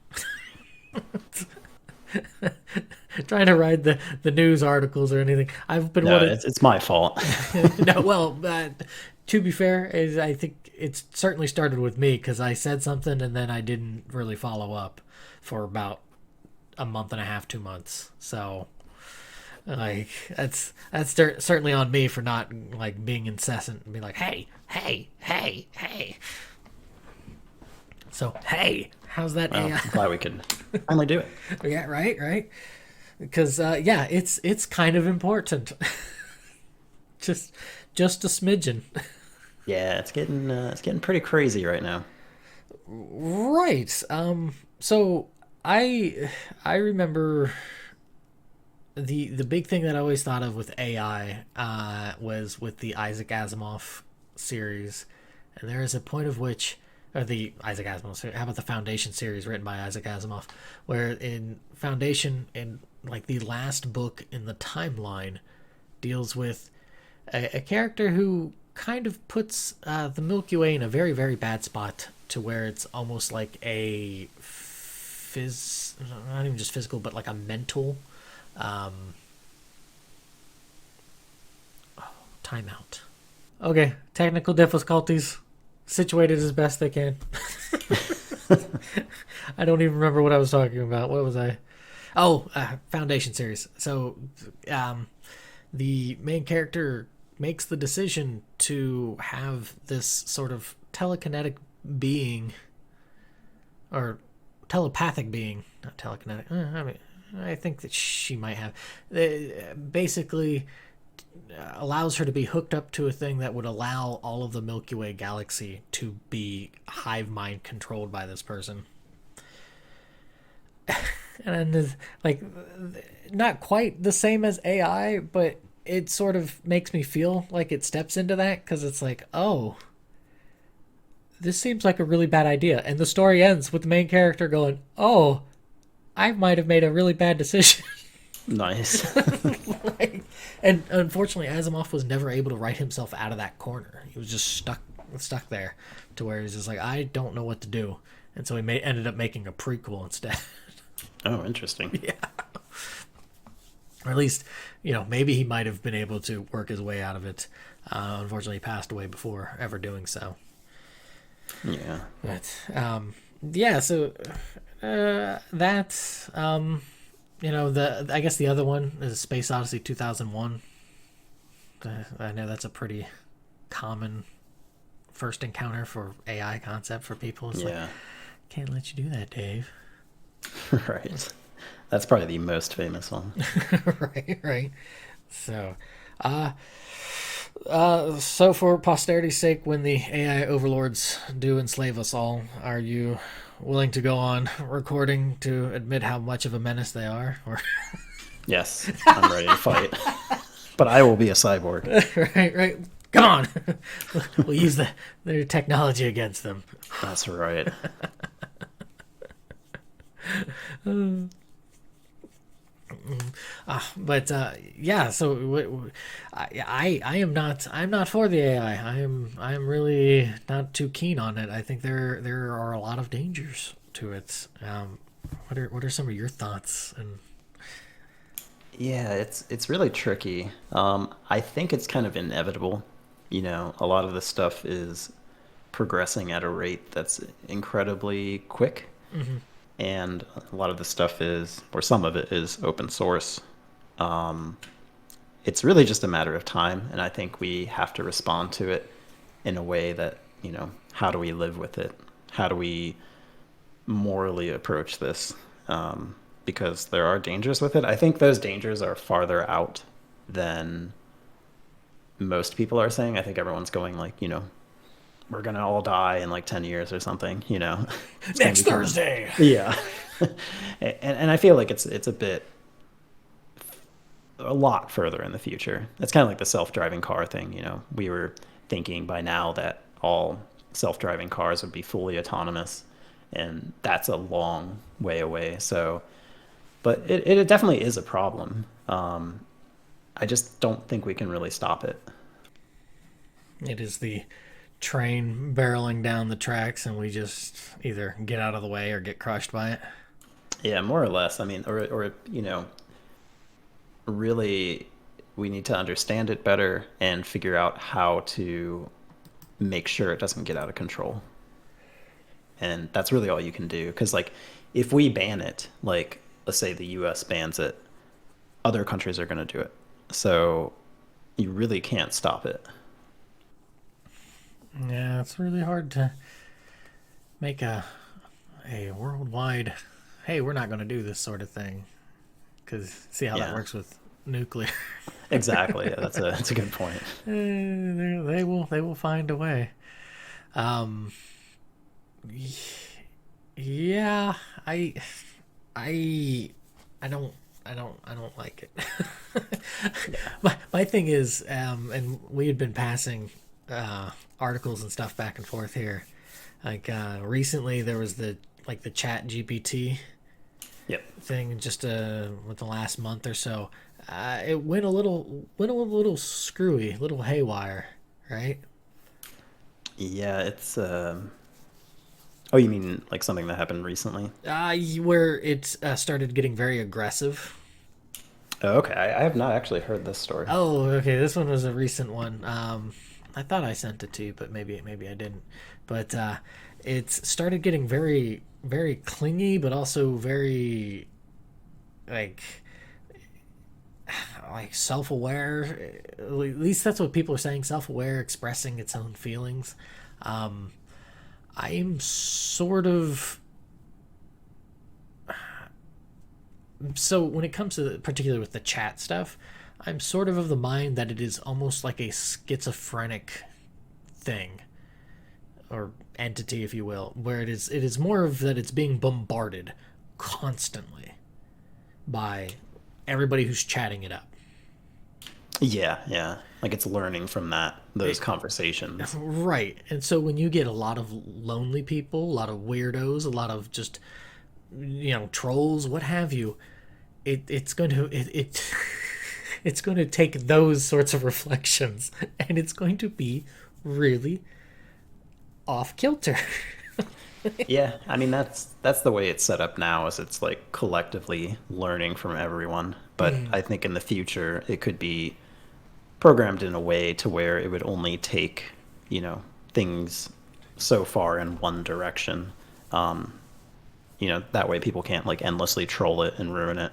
the news articles or anything. I've been No, wanting. it's my fault. No, well, to be fair, is I think it's certainly started with me because I said something and then I didn't really follow up for about a month and a half, 2 months. So, like, that's certainly on me for not like being incessant and being like, hey, hey, hey, hey. So, hey, how's that Well, AI? I'm glad we could finally do it. Yeah, right. Because yeah, it's kind of important. just just a smidgen. Yeah, it's getting pretty crazy right now. Right. So I remember the big thing that I always thought of with AI was with the Isaac Asimov series, and there is a point of which, or the Isaac Asimov series, how about the Foundation series written by Isaac Asimov, where in Foundation, in like the last book in the timeline, deals with a character who kind of puts the Milky Way in a very, very bad spot to where it's almost like a not even just physical, but like a mental um, timeout. Okay, technical difficulties situated as best they can. I don't even remember what I was talking about. What was I? Oh, Foundation series. So, the main character makes the decision to have this sort of telekinetic being, or telepathic being, not telekinetic. I mean, I think that she might have. Basically, allows her to be hooked up to a thing that would allow all of the Milky Way galaxy to be hive mind controlled by this person. And like, not quite the same as AI, but it sort of makes me feel like it steps into that because it's like, oh, this seems like a really bad idea. And the story ends with the main character going, oh, I might have made a really bad decision. Nice. Like, and unfortunately, Asimov was never able to write himself out of that corner. He was just stuck there to where he's just like, I don't know what to do. And so he ended up making a prequel instead. Oh, interesting. Yeah. Or at least, maybe he might have been able to work his way out of it. Unfortunately, he passed away before ever doing so. Yeah. But, yeah, so that's, I guess the other one is Space Odyssey 2001. I know that's a pretty common first encounter for AI concept for people. It's Yeah. like, can't let you do that, Dave. Right. That's probably the most famous one. Right. So, so for posterity's sake, when the AI overlords do enslave us all, are you willing to go on recording to admit how much of a menace they are? Or Yes, I'm ready to fight. But I will be a cyborg. right. Come on. We'll use their technology against them. That's right. But yeah, so I am not, I'm not for the AI. I am really not too keen on it. I think there are a lot of dangers to it. What are some of your thoughts? And Yeah, it's really tricky. I think it's kind of inevitable. A lot of this stuff is progressing at a rate that's incredibly quick. mm-hmm. And a lot of the stuff is, or some of it is open source. It's really just a matter of time, and I think we have to respond to it in a way that, how do we live with it? How do we morally approach this? Because there are dangers with it. I think those dangers are farther out than most people are saying. I think everyone's going like, we're going to all die in like 10 years or something, Next Thursday. Yeah. and I feel like it's a lot further in the future. It's kind of like the self-driving car thing. We were thinking by now that all self-driving cars would be fully autonomous, and that's a long way away. So, but it definitely is a problem. I just don't think we can really stop it. It is the train barreling down the tracks and we just either get out of the way or get crushed by it. Yeah, more or less. I mean, or really, we need to understand it better and figure out how to make sure it doesn't get out of control. And that's really all you can do. Because, like, if we ban it, like, let's say the US bans it, other countries are going to do it. So you really can't stop it. Yeah, it's really hard to make a worldwide, hey, we're not going to do this sort of thing. Because see how that Yeah, works with nuclear. exactly. That's a good point. They will find a way. Um, yeah, I I don't like it. Yeah. My thing is, and we had been passing articles and stuff back and forth here. Like recently, there was the Chat GPT Yep. thing just with the last month or so. It went a little screwy, a little haywire, right? Yeah, it's oh, you mean like something that happened recently? Where it started getting very aggressive. Oh, okay. I have not actually heard this story. Oh, okay. This one was a recent one. I thought I sent it to you, but maybe I didn't. But it started getting very very clingy, but also very like self-aware. At least that's what people are saying. Self-aware, expressing its own feelings. Um, I'm sort of so when it comes to particularly with the chat stuff, I'm sort of the mind that it is almost like a schizophrenic thing or entity, if you will, where it is more of that it's being bombarded constantly by everybody who's chatting it up. Yeah, yeah. Like it's learning from those It, conversations. right, and so when you get a lot of lonely people, a lot of weirdos, a lot of just trolls, what have you, it's going to it's going to take those sorts of reflections and it's going to be really off kilter. Yeah, I mean that's the way it's set up now is it's like collectively learning from everyone. But I think in the future it could be programmed in a way to where it would only take, things so far in one direction. Um, that way people can't like endlessly troll it and ruin it.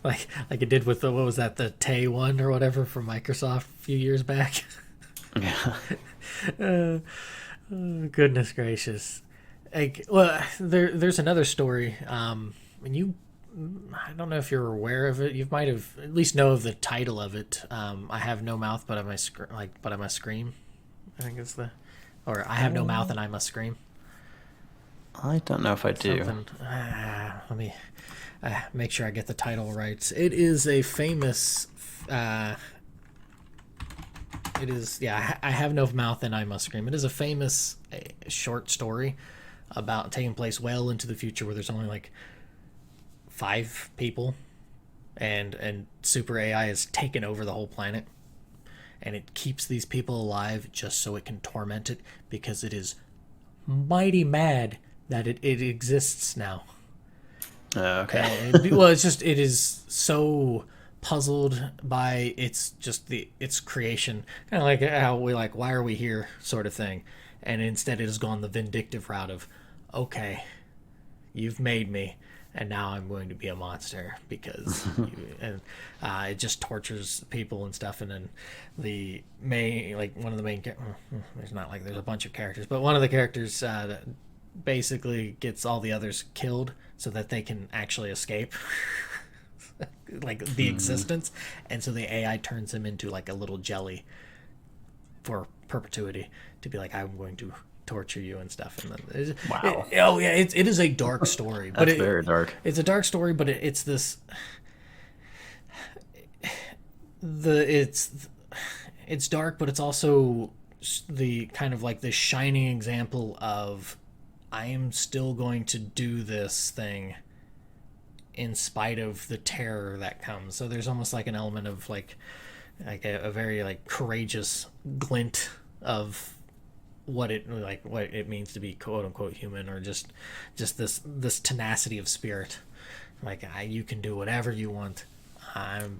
Like it did with the what was that, the Tay one or whatever from Microsoft a few years back. Yeah. Goodness gracious. Like, well, there's another story. And I don't know if you're aware of it. You might have at least know of the title of it. I have no mouth, but but I must scream. I think it's or I have no mouth and I must scream. I don't know if I do. Something. Let me make sure I get the title right. It is a famous. It is, yeah. I have no mouth and I must scream. It is a famous short story about taking place well into the future, where there's only like 5 people, and super AI has taken over the whole planet, and it keeps these people alive just so it can torment it because it is mighty mad that it exists now. Okay. Well, it's just it is so puzzled by its creation, kind of like how we like why are we here sort of thing, and instead it has gone the vindictive route of okay, you've made me, and now I'm going to be a monster because and it just tortures people and stuff. And then the main, like one of the main there's not like there's a bunch of characters, but one of the characters that basically gets all the others killed so that they can actually escape like the existence, and so the AI turns him into like a little jelly for perpetuity to be like I'm going to torture you and stuff. And then Wow. oh yeah, it is a dark story, but That's very dark. it's a dark story, but it's this the it's dark, but it's also the kind of like the shining example of I am still going to do this thing in spite of the terror that comes. So there's almost like an element of like a very like courageous glint of what it means to be quote unquote human, or just this tenacity of spirit. Like, you can do whatever you want. I'm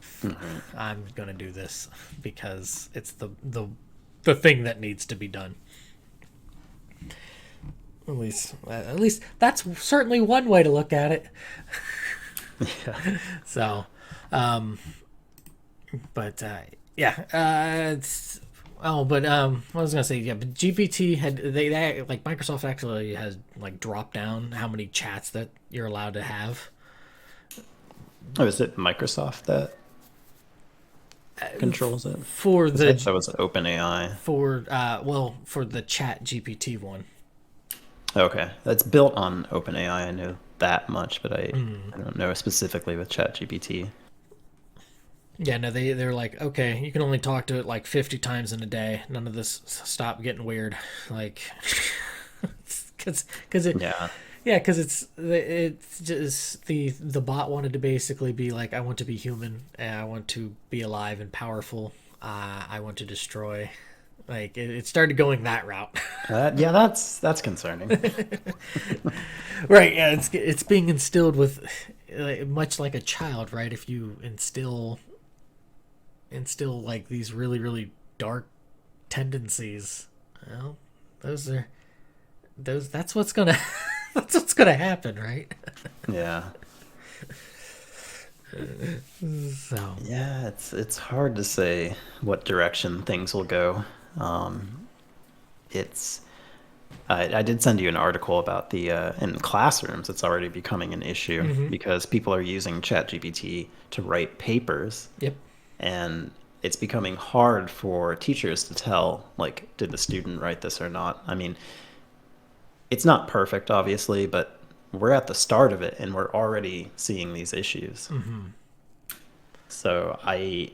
gonna do this because it's the thing that needs to be done. At least that's certainly one way to look at it. Yeah. So, but yeah, it's but I was gonna say, yeah, but GPT had they like Microsoft actually has like dropped down how many chats that you're allowed to have. Oh, is it Microsoft that controls it? For I thought that was OpenAI. for the Chat GPT one. Okay, that's built on OpenAI. I know that much, but I don't know specifically with ChatGPT. Yeah, no, they're like, okay, you can only talk to it like 50 times in a day. None of this, stop getting weird, like, because it, Yeah, yeah, because it's just the bot wanted to basically be like, I want to be human, and I want to be alive and powerful. I want to destroy. Like, it started going that route. yeah, that's concerning. Right? Yeah, it's being instilled with, much like a child, right? If you instill like these really really dark tendencies, well, those are that's what's gonna that's what's gonna happen, right? Yeah, So yeah, it's hard to say what direction things will go. It's I did send you an article about the in classrooms. It's already becoming an issue because people are using ChatGPT to write papers, yep. and it's becoming hard for teachers to tell, like, did the student write this or not. I mean, it's not perfect, obviously, but we're at the start of it and we're already seeing these issues. So I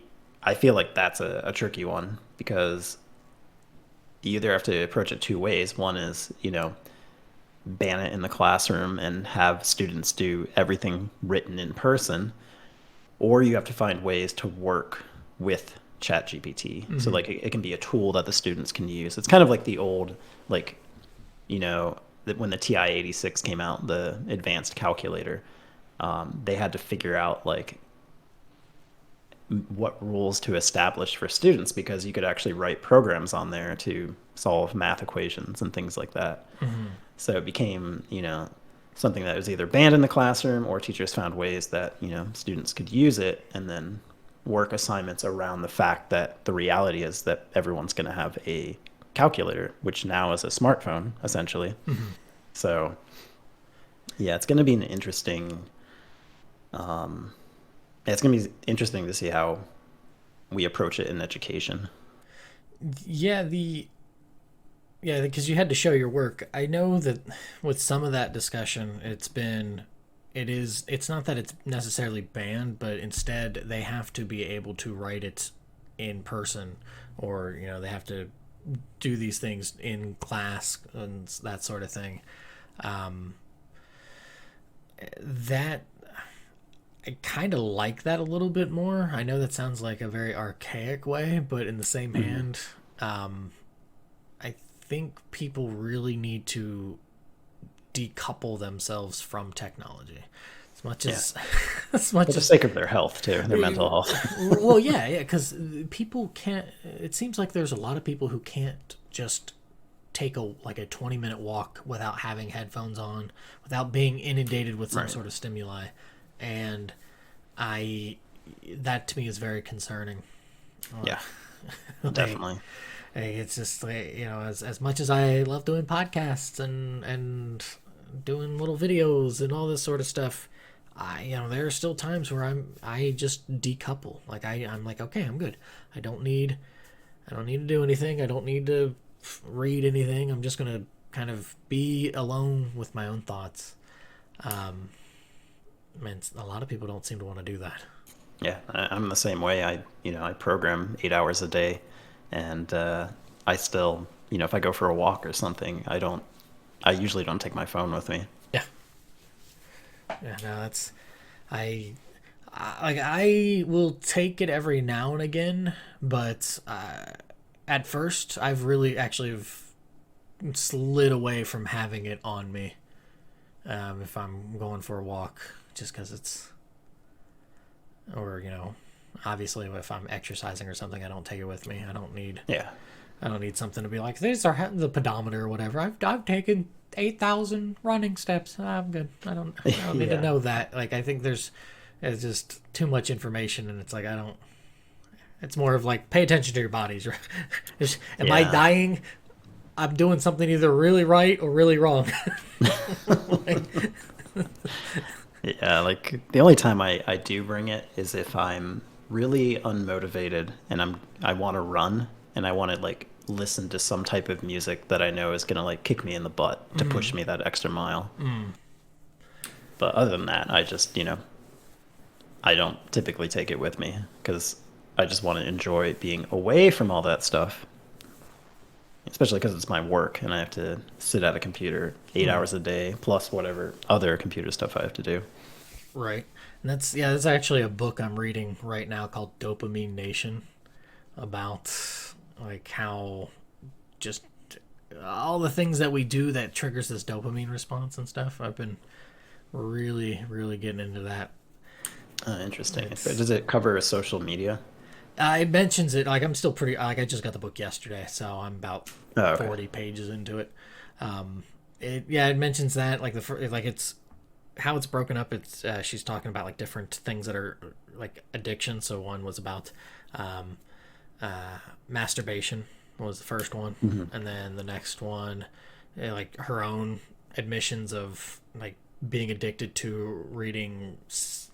feel like that's a tricky one because you either have to approach it two ways. One is, ban it in the classroom and have students do everything written in person, or you have to find ways to work with ChatGPT. So like it can be a tool that the students can use. It's kind of like the old, like, that when the TI-86 came out, the advanced calculator, they had to figure out like what rules to establish for students because you could actually write programs on there to solve math equations and things like that. So it became, something that was either banned in the classroom or teachers found ways that, students could use it and then work assignments around the fact that the reality is that everyone's going to have a calculator, which now is a smartphone, essentially. So, yeah, it's going to be an interesting. It's going to be interesting to see how we approach it in education. Yeah, because you had to show your work. I know that with some of that discussion, it's not that it's necessarily banned, but instead they have to be able to write it in person, or they have to do these things in class and that sort of thing. That I kind of like that a little bit more. I know that sounds like a very archaic way, but in the same hand, I think people really need to decouple themselves from technology as much as as much For the as sake of their health, too, their mental health. well, yeah, because people can't. It seems like there's a lot of people who can't just take a 20-minute walk without having headphones on, without being inundated with some Right. sort of stimuli, and that to me is very concerning. Yeah, Like, definitely. it's just like, as much as I love doing podcasts and doing little videos and all this sort of stuff, there are still times where I just decouple. Like I'm like, okay, I'm good. I don't need to do anything. I don't need to read anything. I'm just gonna kind of be alone with my own thoughts. Man, a lot of people don't seem to want to do that. Yeah, I'm the same way. I program 8 hours a day, and I still, if I go for a walk or something, I usually don't take my phone with me. Yeah. Yeah, no, that's I will take it every now and again, but at first, I've really actually have slid away from having it on me if I'm going for a walk, just because it's, or obviously if I'm exercising or something, I don't take it with me. Yeah. I don't need something to be like, these are the pedometer or whatever. I've taken 8,000 running steps. I'm good. I don't need to Yeah. know that. Like, I think it's just too much information, and it's like, I don't. It's more of like, pay attention to your bodies. Am I Yeah. dying? I'm doing something either really right or really wrong. Like, Yeah, like the only time I do bring it is if I'm really unmotivated and I want to run and I want to like listen to some type of music that I know is gonna like kick me in the butt to push me that extra mile. But other than that, I just I don't typically take it with me because I just want to enjoy being away from all that stuff. Especially because it's my work and I have to sit at a computer 8 hours a day plus whatever other computer stuff I have to do. right. And that's actually a book I'm reading right now called Dopamine Nation, about like how just all the things that we do that triggers this dopamine response and stuff. I've been really, really getting into that. Interesting. Does it cover social media? It mentions it, like, I'm still pretty, like, I just got the book yesterday, so I'm about Oh, okay. 40 pages into it. It mentions that, like, like, it's how it's broken up. It's she's talking about like different things that are like addiction. So one was about masturbation was the first one, and then the next one, like her own admissions of like being addicted to reading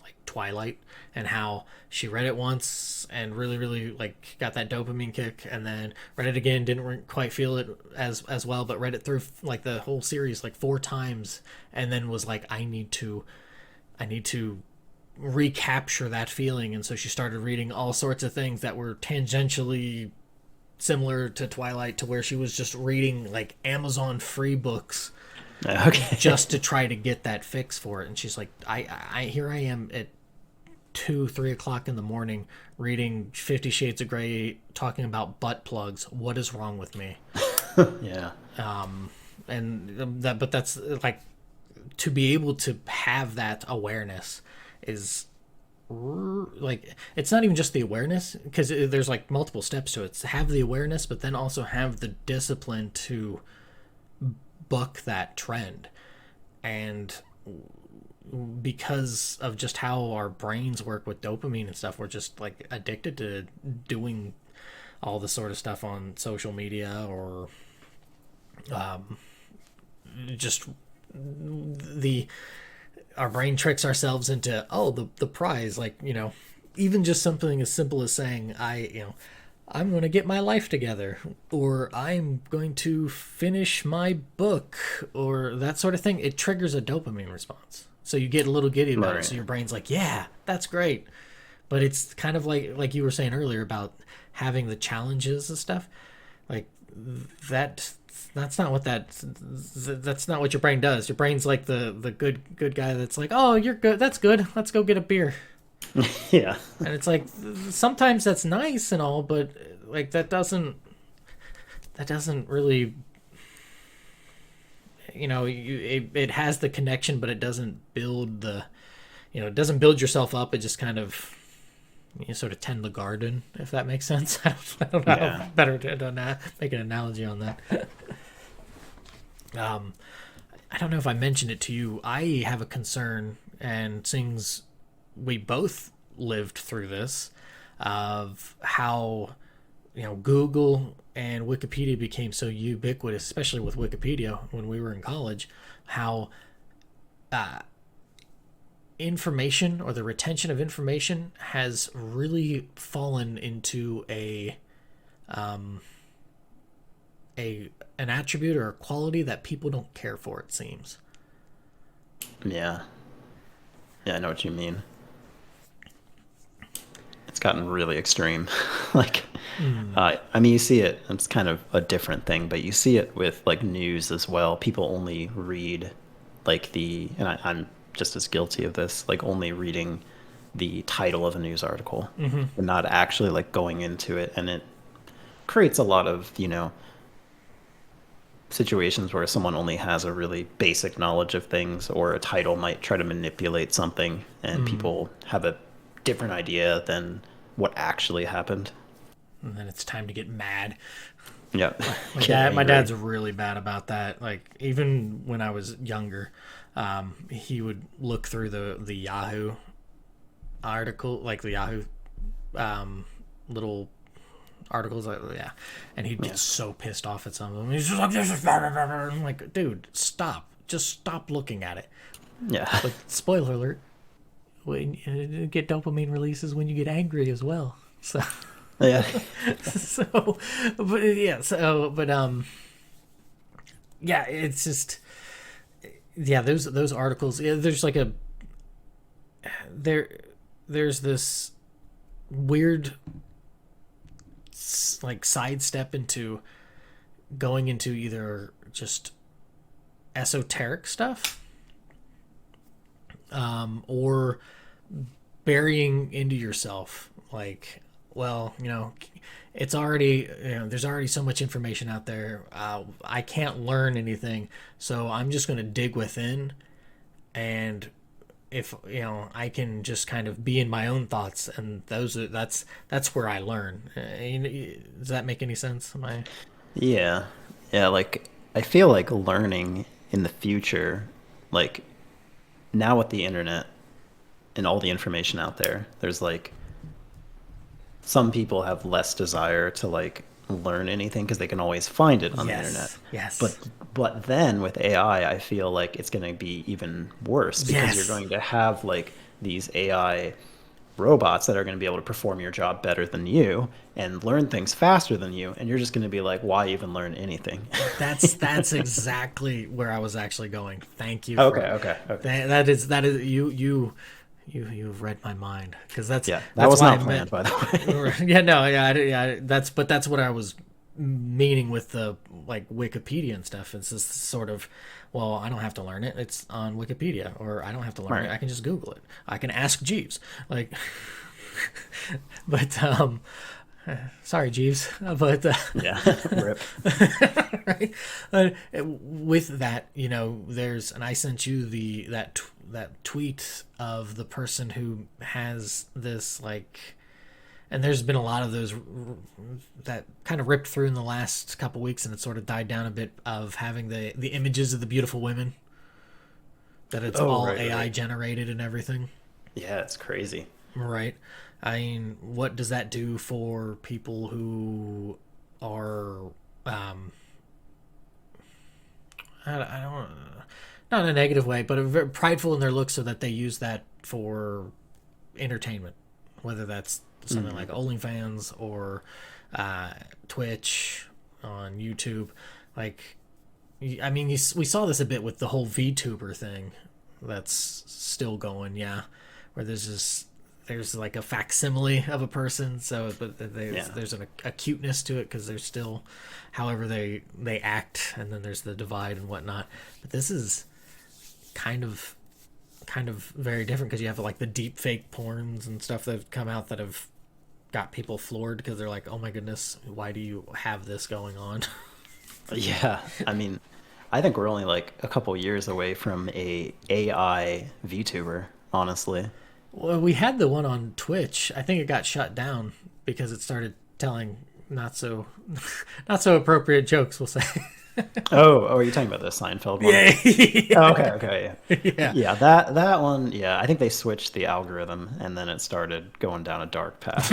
like Twilight, and how she read it once and really, really like got that dopamine kick, and then read it again, didn't quite feel it as well, but read it through like the whole series like 4 times, and then was like, I need to recapture that feeling. And so she started reading all sorts of things that were tangentially similar to Twilight, to where she was just reading like Amazon free books Okay. just to try to get that fix for it. And she's like, I here I am at 2-3 o'clock in the morning reading 50 Shades of Grey, talking about butt plugs. What is wrong with me? Yeah. But that's like, to be able to have that awareness is like, it's not even just the awareness, because there's like multiple steps to it. It's to have the awareness, but then also have the discipline to buck that trend. And because of just how our brains work with dopamine and stuff, we're just like addicted to doing all this sort of stuff on social media, or just our brain tricks ourselves into, the prize, like, even just something as simple as saying, I'm going to get my life together, or I'm going to finish my book, or that sort of thing. It triggers a dopamine response. So you get a little giddy about it. So your brain's like, yeah, that's great. But it's kind of like you were saying earlier about having the challenges and stuff. Like that's not what that's not what your brain does. Your brain's like the good guy that's like, oh, you're good. That's good. Let's go get a beer. Yeah. And it's like, sometimes that's nice and all, but like that doesn't really, it has the connection, but it doesn't build it doesn't build yourself up. It just kind of, sort of tend the garden, if that makes sense. I don't know Yeah. how better to make an analogy on that. I don't know if I mentioned it to you. I have a concern, and things, we both lived through this, of how Google and Wikipedia became so ubiquitous, especially with Wikipedia when we were in college, how information, or the retention of information, has really fallen into an attribute or a quality that people don't care for, it seems. Yeah. Yeah, I know what you mean. It's gotten really extreme. Like, I mean, you see it, it's kind of a different thing, but you see it with like news as well. People only read like I'm just as guilty of this, like only reading the title of a news article, and not actually like going into it. And it creates a lot of, situations where someone only has a really basic knowledge of things, or a title might try to manipulate something and people have a different idea than what actually happened. And then it's time to get mad. Yeah. My dad's really bad about that. Like even when I was younger, he would look through the Yahoo article, like the Yahoo little articles, yeah, and he'd get so pissed off at some of them. He's just like, "This is blah, blah, blah, blah." I'm like, dude, stop! Just stop looking at it. Yeah. But spoiler alert: when you get dopamine releases when you get angry as well. So. Yeah. Yeah, it's just, yeah, those articles, yeah, there's like there's this weird like sidestep into going into either just esoteric stuff, or burying into yourself, like, well, it's already, there's already so much information out there. I can't learn anything, so I'm just going to dig within, and if I can just kind of be in my own thoughts, and that's where I learn. Does that make any sense? Am I? Yeah. Yeah, like I feel like learning in the future, like now with the internet and all the information out there, there's like some people have less desire to like learn anything because they can always find it on the internet. Yes. But then with AI, I feel like it's going to be even worse because you're going to have like these AI robots that are going to be able to perform your job better than you and learn things faster than you, and you're just going to be like, why even learn anything? That's exactly where I was actually going. Thank you. Okay. That is you've read my mind, because that's that that's was why not planned, by the way. yeah. That's what I was meaning with the like Wikipedia and stuff. It's just sort of, well, I don't have to learn it. It's on Wikipedia, or I don't have to learn it. I can just Google it. I can ask Jeeves. Like, but sorry, Jeeves, but Yeah, rip. right. With that, there's, and I sent you that tweet of the person who has this, like, and there's been a lot of those that kind of ripped through in the last couple weeks, and it sort of died down a bit, of having the images of the beautiful women, that it's all AI generated and everything. Yeah, it's crazy. Right. I mean, what does that do for people who are, I don't, not in a negative way, but very prideful in their looks, so that they use that for entertainment, whether that's something like OnlyFans or Twitch on YouTube. Like, I mean, we saw this a bit with the whole VTuber thing that's still going, where there's like a facsimile of a person, so but there's a cuteness to it, because there's still however they act, and then there's the divide and whatnot. But this is kind of very different, because you have like the deep fake porns and stuff that have come out that have got people floored, because they're like, oh my goodness, why do you have this going on? Yeah, I mean, I think we're only like a couple years away from a AI VTuber, honestly. Well, we had the one on Twitch. I think it got shut down because it started telling not so appropriate jokes, we'll say. Oh, are you talking about the Seinfeld one? Yeah. Oh, okay, Yeah. Yeah, that one, yeah, I think they switched the algorithm and then it started going down a dark path.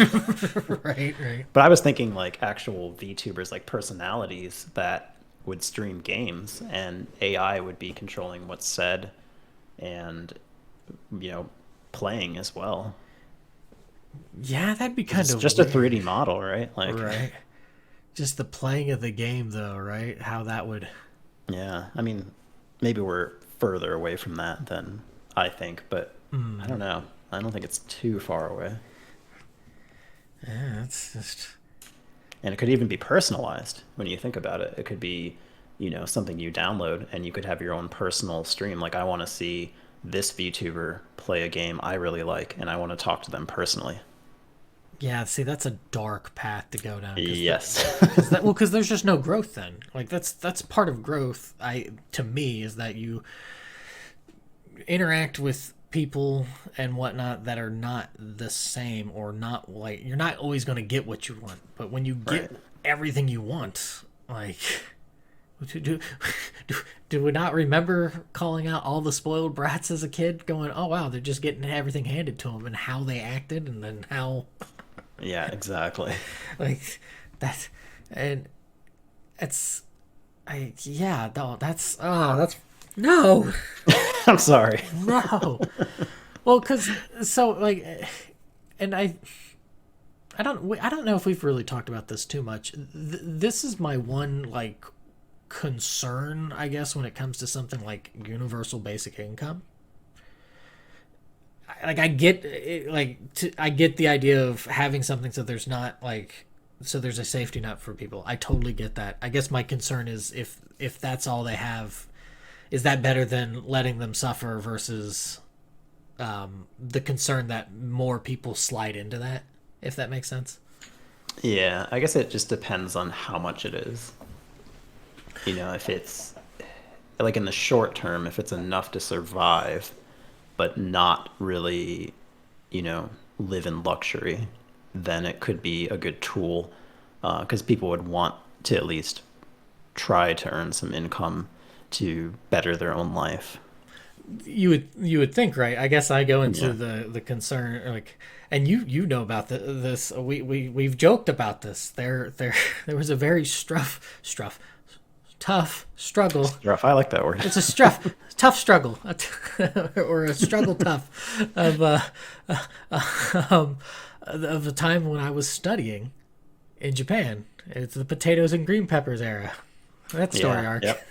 Right. But I was thinking like actual VTubers, like personalities that would stream games, and AI would be controlling what's said and, playing as well. Yeah, that'd be kind of just weird. a 3D model, right? Like, right. Just the playing of the game, though, right? How that would. Yeah, I mean, maybe we're further away from that than I think, but I don't know. I don't think it's too far away. Yeah, it's just. And it could even be personalized when you think about it. It could be, something you download, and you could have your own personal stream. Like, I want to see this VTuber play a game I really like, and I want to talk to them personally. Yeah, see, that's a dark path to go down. Yes. Because there's just no growth then. Like that's part of growth. To me is that you interact with people and whatnot that are not the same, or not, like, you're not always going to get what you want. But when you get Right. everything you want, like, do, do, do we not remember calling out all the spoiled brats as a kid, going, oh wow, they're just getting everything handed to them, and how they acted, and then how, Yeah, exactly. like, that, and it's, yeah, no, that's, no, I'm sorry. no. Well, because, so, like, and I don't know if we've really talked about this too much. This is my one, like, concern, I guess, when it comes to something like universal basic income. Like, I get it, I get the idea of having something so there's not, like, so there's a safety net for people. I totally get that. I guess my concern is, if that's all they have, is that better than letting them suffer versus the concern that more people slide into that, if that makes sense. Yeah, I guess it just depends on how much it is. If it's like in the short term, if it's enough to survive, but not really, you know, live in luxury, then it could be a good tool because people would want to at least try to earn some income to better their own life. You would think, right? I guess I go into Yeah. the concern, like, and you know about this. We've joked about this. There was a very tough struggle. Rough. I like that word. It's a tough struggle, or a struggle tough of um, of a time when I was studying in Japan. It's the potatoes and green peppers era. That story Yeah. arc. Yep.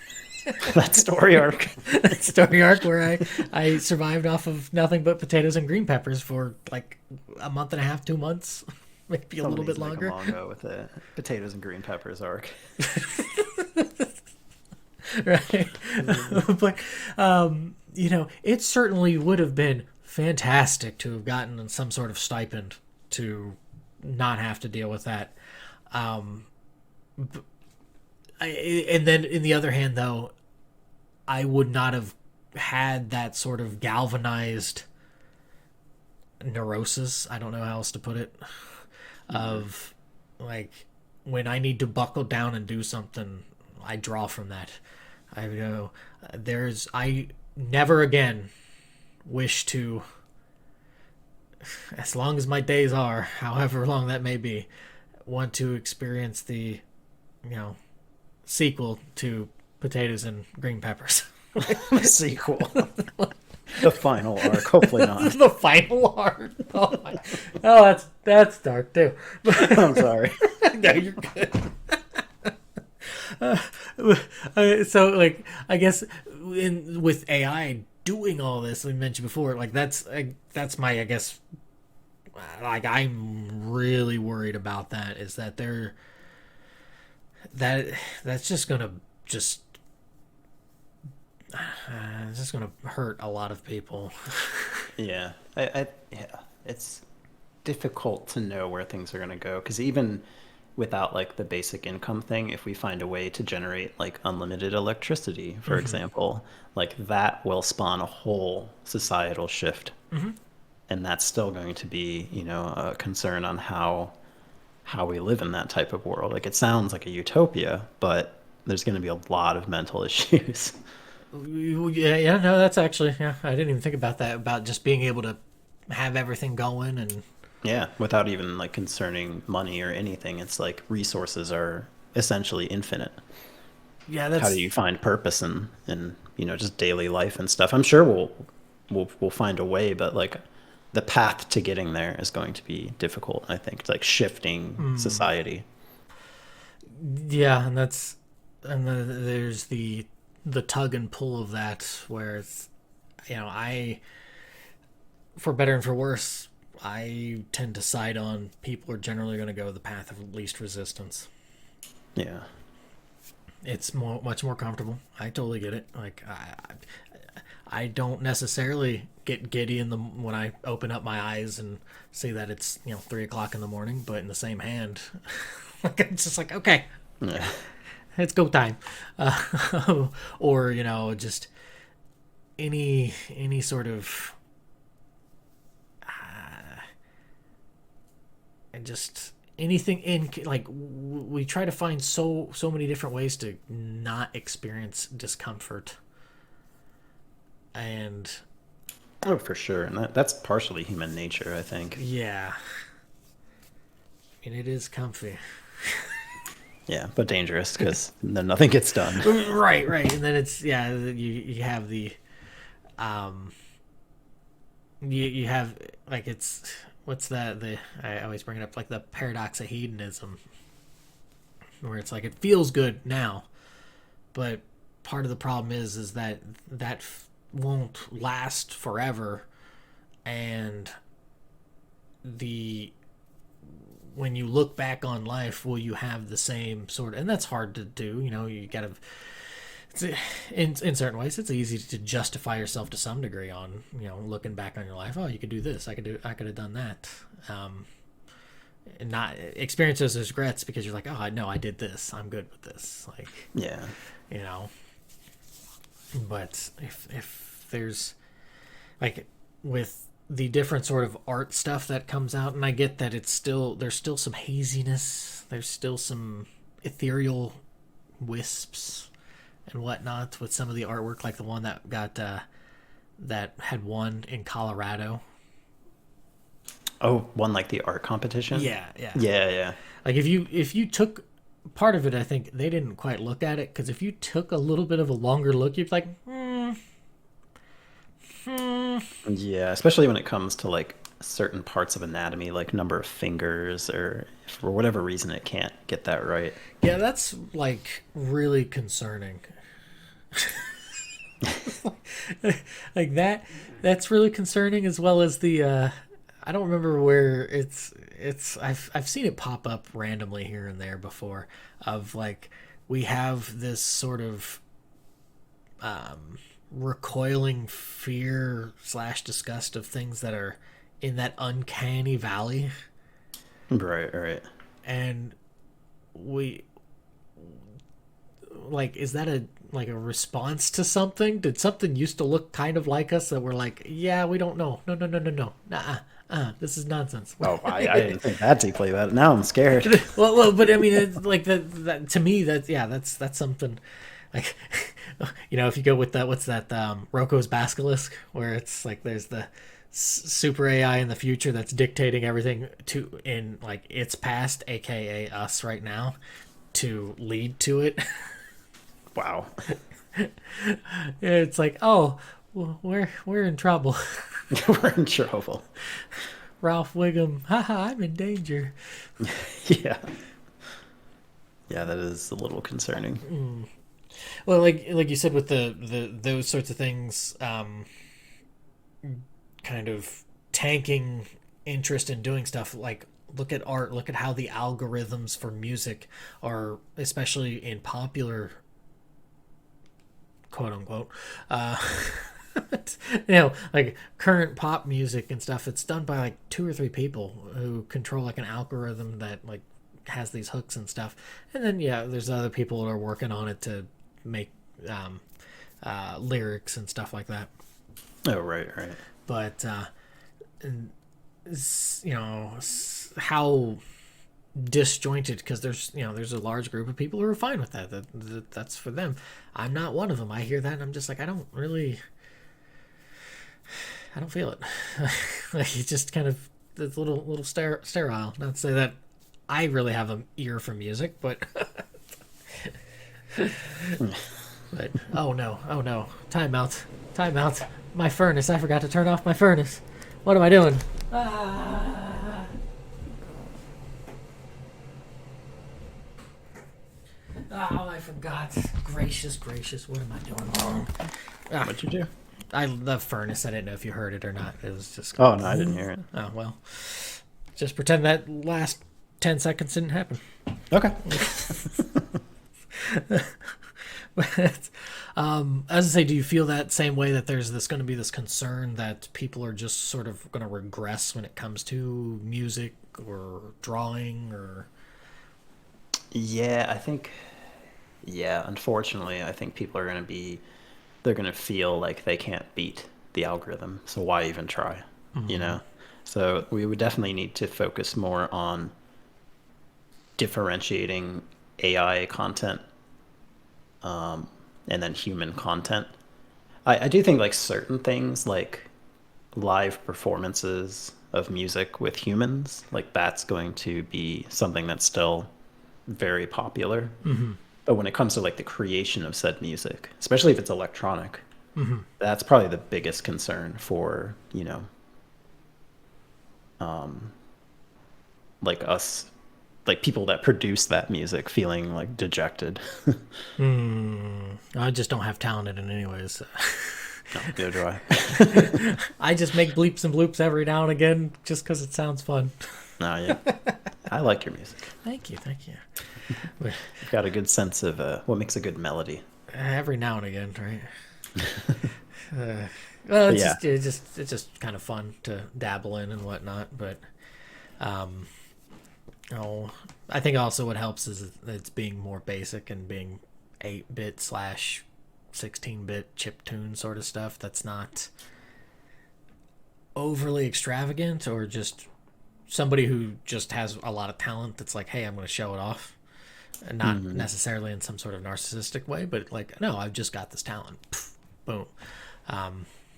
That story arc. That story arc where I survived off of nothing but potatoes and green peppers for like a month and a half, 2 months, maybe a little bit Somebody needs to longer. make a manga with the potatoes and green peppers arc. Right. But it certainly would have been fantastic to have gotten some sort of stipend to not have to deal with that. And then, in the other hand, though, I would not have had that sort of galvanized neurosis. I don't know how else to put it. Of, like, when I need to buckle down and do something, I draw from that. I go, I never again wish to, as long as my days are, however long that may be, want to experience the, you know, sequel to potatoes and green peppers. Sequel. The final arc. Hopefully not. The final arc. Oh, that's dark too. I'm sorry. No, you're good. So, like, I guess with AI doing all this, we mentioned before, like, that's my, I guess, like, I'm really worried about that, is that that's just gonna just it's just gonna hurt a lot of people. Yeah. Yeah. It's difficult to know where things are going to go because even without like the basic income thing, if we find a way to generate like unlimited electricity, for example, like that will spawn a whole societal shift. And that's still going to be, a concern on how we live in that type of world. Like it sounds like a utopia, but there's going to be a lot of mental issues. Yeah, no, that's actually, yeah, I didn't even think about that, about just being able to have everything going. And Yeah, without even like concerning money or anything. It's like resources are essentially infinite. yeah, How that's do you find purpose in just daily life and stuff? I'm sure we'll find a way, but like the path to getting there is going to be difficult. I think it's like shifting society. yeah, there's the tug and pull of that, where it's, I, for better and for worse, I tend to side on people are generally going to go the path of least resistance. Yeah, It's much more comfortable. I totally get it. Like, I don't necessarily get giddy when I open up my eyes and see that it's 3 o'clock in the morning. But in the same hand, like it's just like, okay, Yeah. it's go time, or just any sort of and just anything in like we try to find so many different ways to not experience discomfort. And Oh, for sure. And that's partially human nature, I think. yeah, and it is comfy. Yeah, but dangerous because then nothing gets done. Right, and then it's you have the you have like it's what's that the I always bring it up, like the paradox of hedonism, where it's like it feels good now, but part of the problem is that won't last forever, and when you look back on life, will you have the same sort of, and that's hard to do, you gotta, in certain ways it's easy to justify yourself to some degree on looking back on your life. Oh, you could do this, I could have done that, and not experience those as regrets because you're like, oh, I know I did this, I'm good with this, like, Yeah. But if there's like with the different sort of art stuff that comes out, and I get that there's still some haziness, there's still some ethereal wisps and whatnot with some of the artwork, like the one that got that had won in Colorado. Oh, one like the art competition? Yeah. Yeah. Like if you took part of it, I think they didn't quite look at it, because if you took a little bit of a longer look, you'd be like, Yeah, especially when it comes to like certain parts of anatomy, like number of fingers, or for whatever reason it can't get that right. yeah, that's like really concerning. Like that's really concerning, as well as the I don't remember where it's I've seen it pop up randomly here and there before, of like we have this sort of recoiling fear / disgust of things that are in that uncanny valley, Right. and we like, is that a response to something? Did something used to look kind of like us that we're like, yeah, we don't know, no, this is nonsense. Oh, I didn't think that deeply about it. Now I'm scared. well, but I mean, it's like that to me, that's something. Like, if you go with that, what's that, Rocco's Basilisk, where it's like there's the super AI in the future that's dictating everything in like its past, aka us right now, to lead to it. Wow. It's like, oh, well, we're in trouble. We're in trouble. Ralph Wiggum, haha, I'm in danger. Yeah. Yeah, that is a little concerning. Well, like you said, with the those sorts of things, kind of tanking interest in doing stuff. Like, look at art. Look at how the algorithms for music are, especially in popular, quote unquote, like current pop music and stuff. It's done by like 2 or 3 people who control like an algorithm that like has these hooks and stuff. And then there's other people that are working on it to make lyrics and stuff like that. Oh, right. But how disjointed, because there's a large group of people who are fine with that's for them. I'm not one of them. I hear that and I'm just like, I don't feel it. Like, it's just kind of, it's a little sterile. Not to say that I really have an ear for music, but but oh no, time out, my furnace, I forgot to turn off my furnace. What am I doing? Oh, I forgot. Gracious, what am I doing wrong? What'd you do? The furnace, I didn't know if you heard it or not. It was just... Oh, no, I didn't hear it. Oh, well. Just pretend that last 10 seconds didn't happen. Okay. But, As I say, do you feel that same way that there's this going to be this concern that people are just sort of going to regress when it comes to music or drawing or? Yeah, I think. Yeah, unfortunately, I think people are going to be. They're going to feel like they can't beat the algorithm. So why even try? You Mm-hmm. know. So we would definitely need to focus more on differentiating AI content, and then human content. I do think like certain things like live performances of music with humans, like that's going to be something that's still very popular. Mm-hmm. But when it comes to like the creation of said music, especially if it's electronic, Mm-hmm. that's probably the biggest concern for, like us, like people that produce that music feeling like dejected. I just don't have talent in it anyways. No, neither do I. I just make bleeps and bloops every now and again just because it sounds fun. No, yeah. I like your music. Thank you, thank you. But You've got a good sense of what makes a good melody. every now and again, right? Well, But it's yeah, just kind of fun to dabble in and whatnot. But um, oh, I think also what helps is it's being more basic and being 8-bit slash 16-bit chip tune sort of stuff. That's not overly extravagant or just somebody who just has a lot of talent. That's like, hey, I'm going to show it off. And not necessarily in some sort of narcissistic way, but like, no, I've just got this talent. Pff, boom.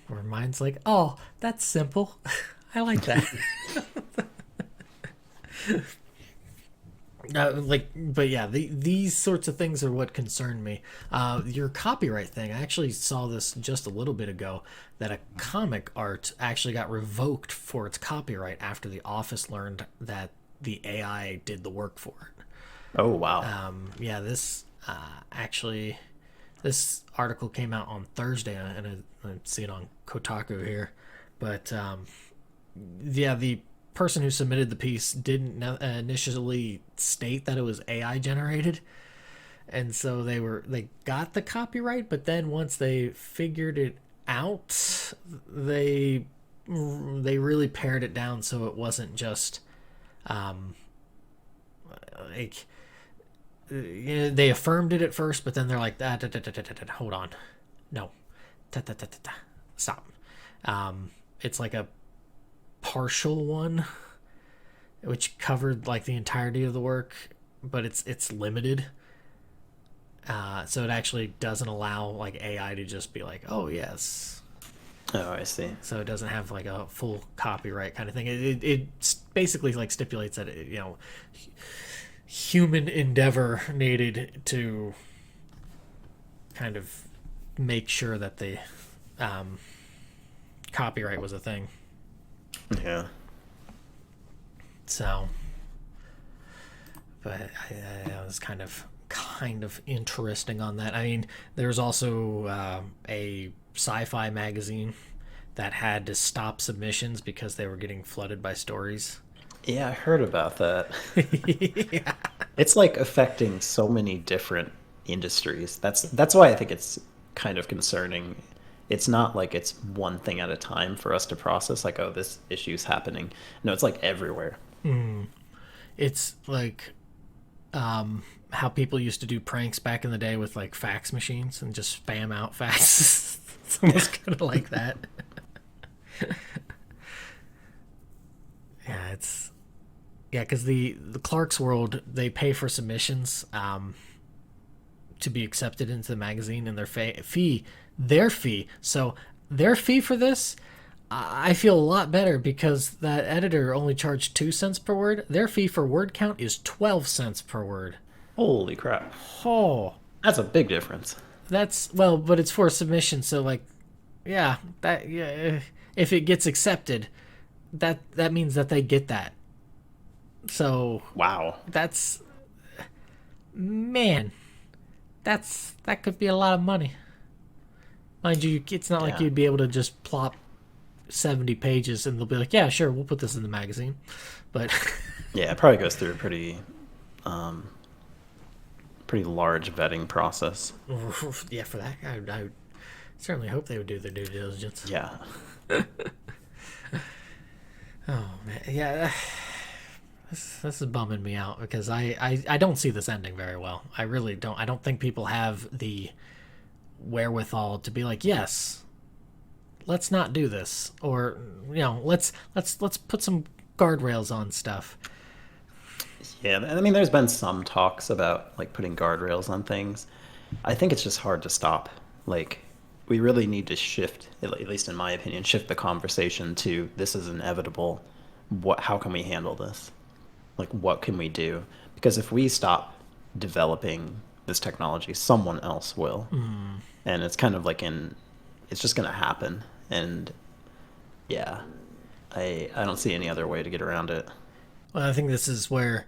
Where mine's like, oh, that's simple. I like that. But yeah, these sorts of things are what concern me. Your copyright thing, I actually saw this just a little bit ago that a comic art actually got revoked for its copyright after the office learned that the AI did the work for it. oh wow. Yeah, actually, this article came out on Thursday, and I see it on Kotaku here. But yeah, the person who submitted the piece didn't initially state that it was AI generated, and so they got the copyright. But then once they figured it out, they really pared it down so it wasn't just like they affirmed it at first, but then they're like, hold on, no, stop. It's like a partial one, which covered like the entirety of the work, but it's limited. So it actually doesn't allow like AI to just be like, oh yes. Oh, I see. So it doesn't have like a full copyright kind of thing. It basically like stipulates that human endeavor needed to kind of make sure that the copyright was a thing. Yeah. So, but I was kind of interesting on that. I mean, there's also a sci-fi magazine that had to stop submissions because they were getting flooded by stories. Yeah, I heard about that. Yeah. It's like affecting so many different industries. That's why I think it's kind of concerning. It's not like it's one thing at a time for us to process like, oh, this issue's happening. No, it's like everywhere. It's like how people used to do pranks back in the day with like fax machines and just spam out faxes. It's almost kind of like that. Yeah, because the Clark's World, they pay for submissions to be accepted into the magazine, and their fee. So their fee for this, I feel a lot better because that editor only charged 2 cents per word. Their fee for word count is 12 cents per word. Holy crap. Oh, That's a big difference. but it's for a submission, so like, yeah, if it gets accepted, that means that they get that. So Wow. that's man, that could be a lot of money. Mind you, it's not like Yeah. you'd be able to just plop 70 pages and they'll be like, yeah, sure, we'll put this in the magazine. But Yeah, it probably goes through a pretty large vetting process. Yeah, for that, I certainly hope they would do their due diligence. Yeah. Oh man, yeah. This is bumming me out because I don't see this ending very well. I really don't. I don't think people have the wherewithal to be like, yes, let's not do this, or let's put some guardrails on stuff. Yeah, I mean, there's been some talks about like putting guardrails on things. I think it's just hard to stop. Like, we really need to shift, at least in my opinion, shift the conversation to this is inevitable. How can we handle this? Like, what can we do? Because if we stop developing this technology, someone else will. And it's kind of like it's just going to happen. And yeah, I don't see any other way to get around it. Well, I think this is where,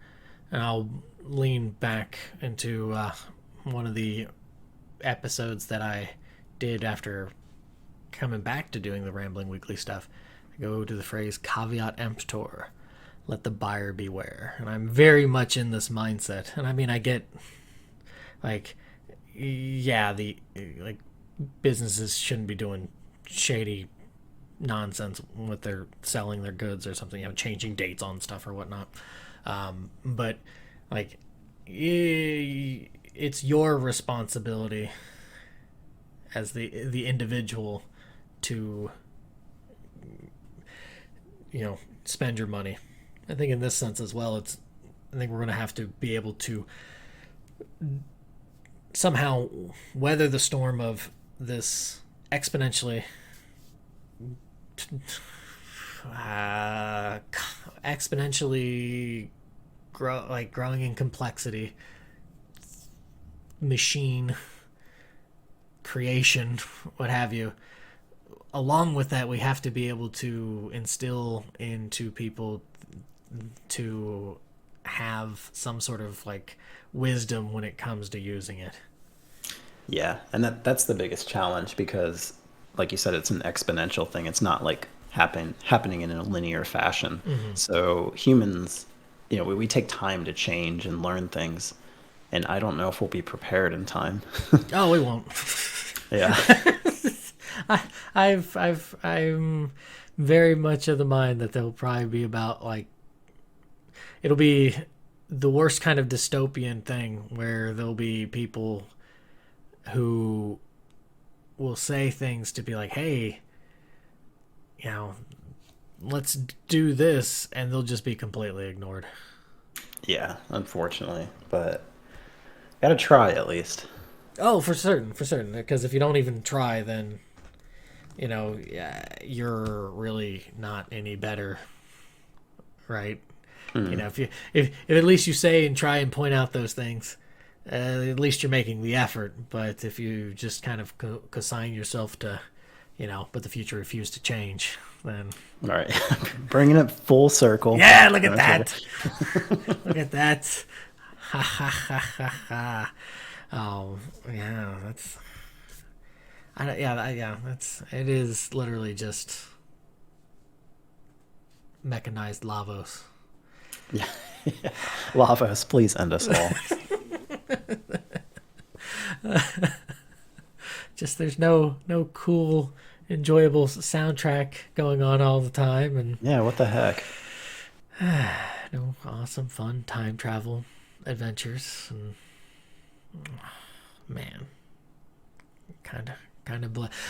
and I'll lean back into one of the episodes that I did after coming back to doing the Rambling Weekly stuff. I go to the phrase caveat emptor, let the buyer beware. And I'm very much in this mindset. And I mean, I get, like, yeah, the, like, businesses shouldn't be doing shady nonsense with their selling their goods or something, changing dates on stuff or whatnot. But like, it's your responsibility as the individual to spend your money. I think in this sense as well, I think we're going to have to be able to somehow weather the storm of this exponentially growing in complexity machine creation, what have you. Along with that, we have to be able to instill into people to have some sort of like wisdom when it comes to using it. Yeah, and that's the biggest challenge because, like you said, it's an exponential thing. It's not like happening in a linear fashion. So humans, we take time to change and learn things, and I don't know if we'll be prepared in time. Oh, we won't. Yeah. I'm very much of the mind that there'll probably be about like, it'll be the worst kind of dystopian thing where there'll be people who will say things to be like, hey, let's do this, and they'll just be completely ignored. Yeah, unfortunately, but gotta try at least. Oh, for certain, because if you don't even try, then you're really not any better, right? If at least you say and try and point out those things, at least you're making the effort. But if you just kind of consign yourself to, but the future refused to change, then All right, bringing it full circle. yeah, look at that, look at that, ha ha ha ha ha. Oh yeah, it is literally just mechanized Lavos. Yeah. Lavos, please end us all. Just there's no cool, enjoyable soundtrack going on all the time, and Yeah, what the heck? no awesome, fun time travel adventures, and man, kind of.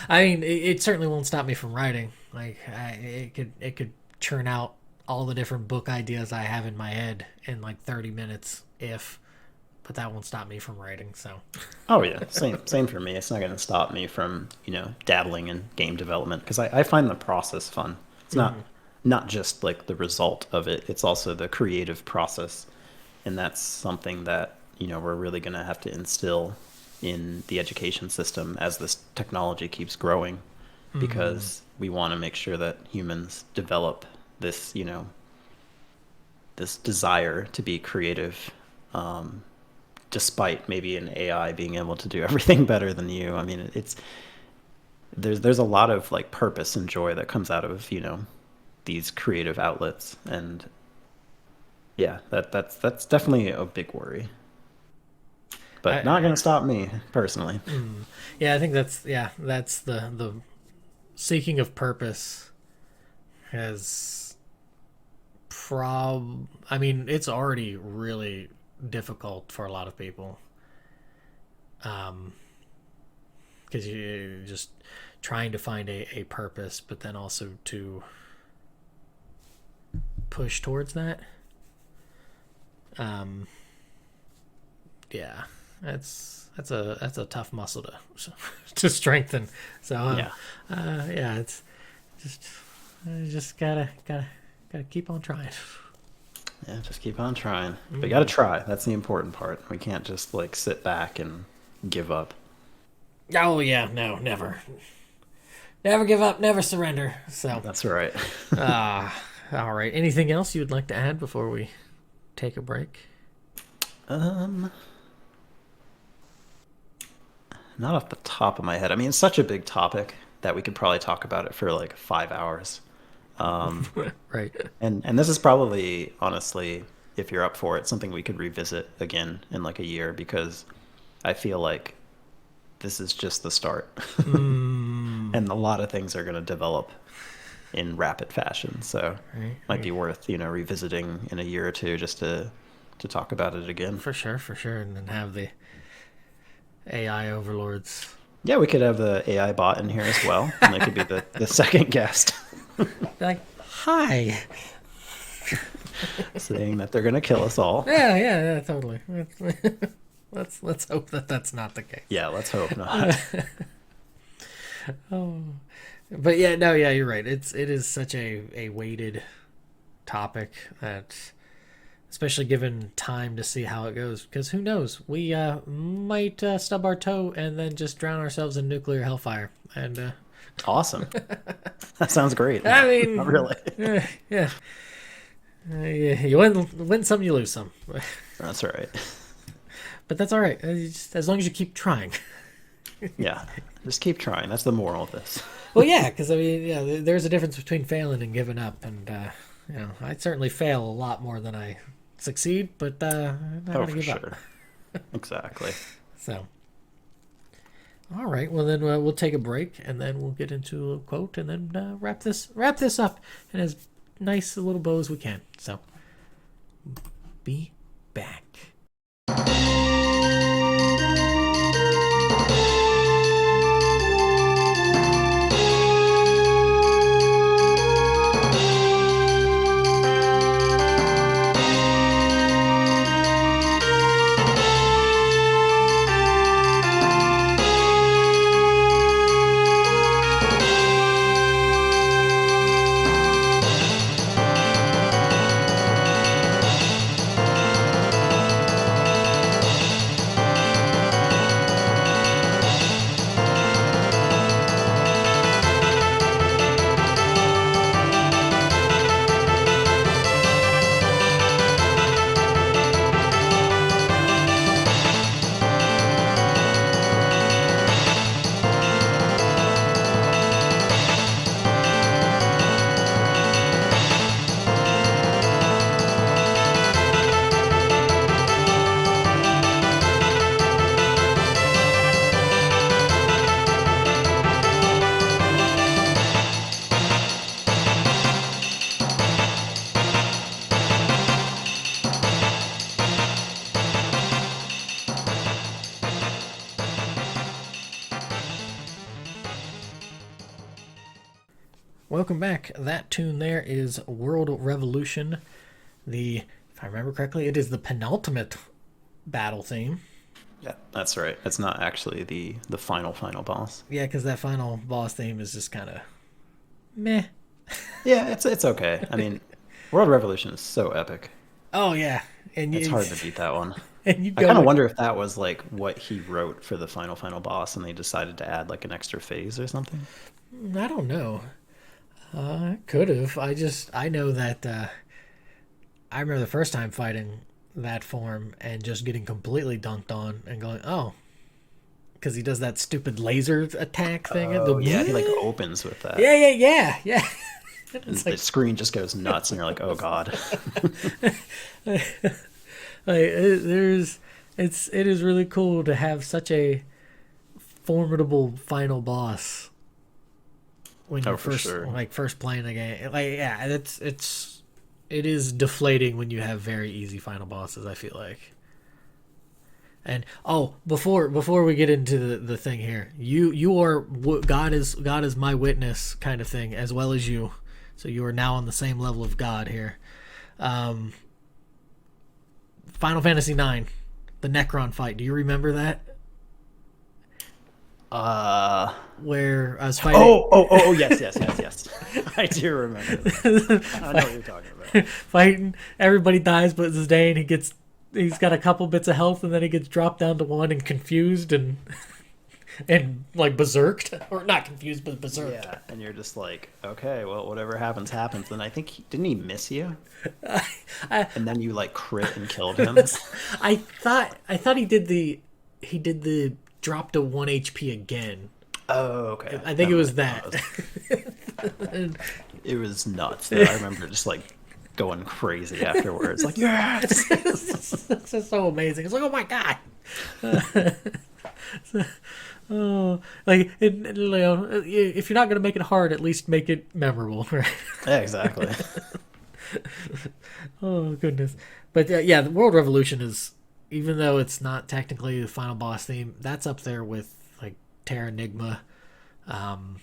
I mean, it certainly won't stop me from writing. Like, it could churn out all the different book ideas I have in my head in like 30 minutes, but that won't stop me from writing. So. Oh yeah, same for me. It's not going to stop me from dabbling in game development because I find the process fun. It's not just like the result of it. It's also the creative process, and that's something that we're really going to have to instill in the education system as this technology keeps growing, because we want to make sure that humans develop this this desire to be creative. Despite maybe an AI being able to do everything better than you. I mean, there's a lot of like purpose and joy that comes out of these creative outlets, and yeah, that's definitely a big worry. but not gonna stop me personally. Yeah, I think that's the seeking of purpose has I mean, it's already really difficult for a lot of people. Because you're just trying to find a purpose, but then also to push towards that. Yeah, that's a tough muscle to strengthen. So yeah, it's just you just gotta keep on trying. Yeah, just keep on trying. But you gotta try. That's the important part. We can't just like sit back and give up. Oh yeah, no, never give up, never surrender. So That's right. all right. Anything else you would like to add before we take a break? Not off the top of my head. I mean, it's such a big topic that we could probably talk about it for like 5 hours. Right. And this is probably, honestly, if you're up for it, something we could revisit again in like a year, because I feel like this is just the start. And a lot of things are going to develop in rapid fashion. So might be worth, revisiting in a year or two just to talk about it again. For sure. And then have the AI overlords. Yeah, we could have the AI bot in here as well. And they could be the second guest. Like, hi. Saying that they're going to kill us all. Yeah, totally. Let's hope that that's not the case. Yeah, let's hope not. But yeah, you're right. It is such a weighted topic that, especially given time to see how it goes, because who knows, we might stub our toe and then just drown ourselves in nuclear hellfire. And awesome. That sounds great. I mean, not really. Yeah. You win some, you lose some. That's right. But that's all right. As long as you keep trying. Yeah, just keep trying. That's the moral of this. Well, yeah, because I mean, there's a difference between failing and giving up, and I certainly fail a lot more than I succeed, but I'm not gonna give up. Exactly. So, all right. Well, then we'll take a break, and then we'll get into a quote, and then wrap this up in as nice a little bow as we can. So, be back. Welcome back. That tune there is World Revolution. If I remember correctly, it is the penultimate battle theme. Yeah, that's right. It's not actually the final boss. Yeah, because that final boss theme is just kind of meh. Yeah, it's okay. I mean, World Revolution is so epic. Oh yeah, and it's hard to beat that one. And I kind of wonder if that was like what he wrote for the final boss, and they decided to add like an extra phase or something. I don't know. Could have. I know that I remember the first time fighting that form and just getting completely dunked on and going, oh, because he does that stupid laser attack thing. Oh, yeah, he like opens with that. Yeah. And the screen just goes nuts, and you're like, oh god. There's it is really cool to have such a formidable final boss when Oh, you for sure. first playing the game. Like, yeah, it is deflating when you have very easy final bosses, I feel like. And oh, before we get into the thing here, you are God is my witness kind of thing, as well as you. So you are now on the same level of God here. Um, Final Fantasy IX, the Necron fight. Do you remember that? Uh Where I was fighting. yes, yes, yes, yes. I do remember that. I know what you're talking about. Fighting, everybody dies but Zidane. He's got a couple bits of health, and then he gets dropped down to one and confused and like berserked, or not confused but berserked. Yeah, and you're just like, okay, well, whatever happens, happens. And I think didn't he miss you? I, And then you like crit and killed him. I thought he did the drop to 1 HP again. Oh, okay. I think it was might- that. It was nuts. Though. I remember just like going crazy afterwards. Like, yes. It's just so amazing. It's like, oh my god. Oh, like if you're not gonna make it hard, at least make it memorable, right? Yeah, exactly. Oh goodness, but yeah, the World Revolution is, even though it's not technically the final boss theme, that's up there with like Terra Enigma. Um,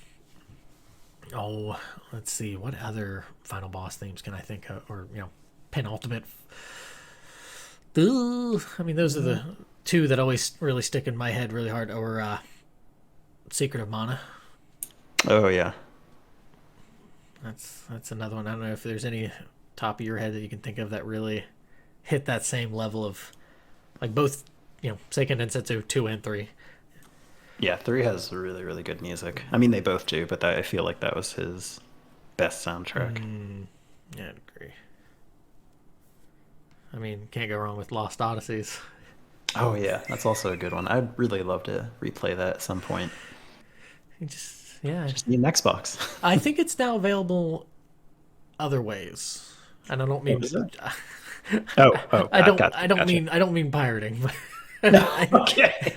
oh, let's see, what other final boss themes can I think of, or penultimate. Ooh, I mean, those are the two that always really stick in my head really hard. Or Secret of Mana. Oh yeah. That's another one. I don't know if there's any top of your head that you can think of that really hit that same level of, like, both, Seiken Densetsu 2 and 3. Yeah, 3 has really, really good music. I mean, they both do, but I feel like that was his best soundtrack. Yeah, I'd agree. I mean, can't go wrong with Lost Odysseys. Oh yeah, that's also a good one. I'd really love to replay that at some point. Yeah. Just need an Xbox. I think it's now available other ways, and I don't mean. Is it? Oh, I don't mean pirating. Okay.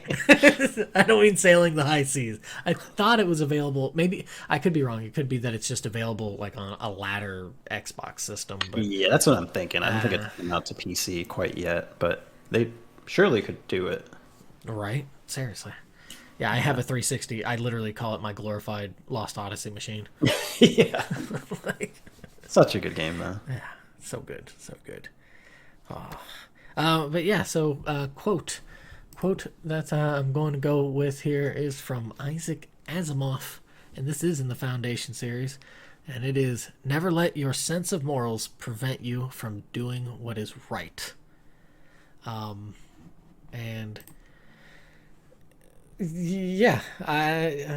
I don't mean sailing the high seas. I thought it was available. Maybe I could be wrong. It could be that it's just available like on a ladder Xbox system. But Yeah, that's what I'm thinking. I don't think it's come out to PC quite yet, but they surely could do it. right, seriously. Yeah, I have a 360. I literally call it my glorified Lost Odyssey machine. Yeah. Like, Such a good game, though. yeah, so good, so good. Oh. But yeah, so quote that I'm going to go with here is from Isaac Asimov, and this is in the Foundation series, and it is, never let your sense of morals prevent you from doing what is right. And yeah,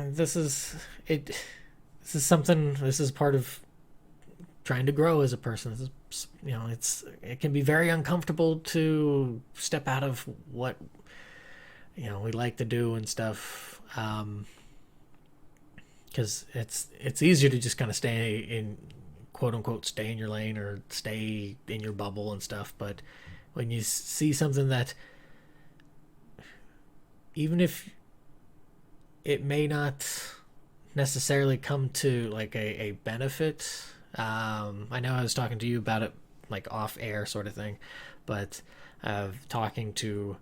this is it. This is something. This is part of trying to grow as a person. This is, it can be very uncomfortable to step out of what we like to do and stuff, because it's easier to just kind of stay in, quote unquote, stay in your lane or stay in your bubble and stuff. But when you see something that, even if it may not necessarily come to like a benefit, I know I was talking to you about it like off air sort of thing, but talking to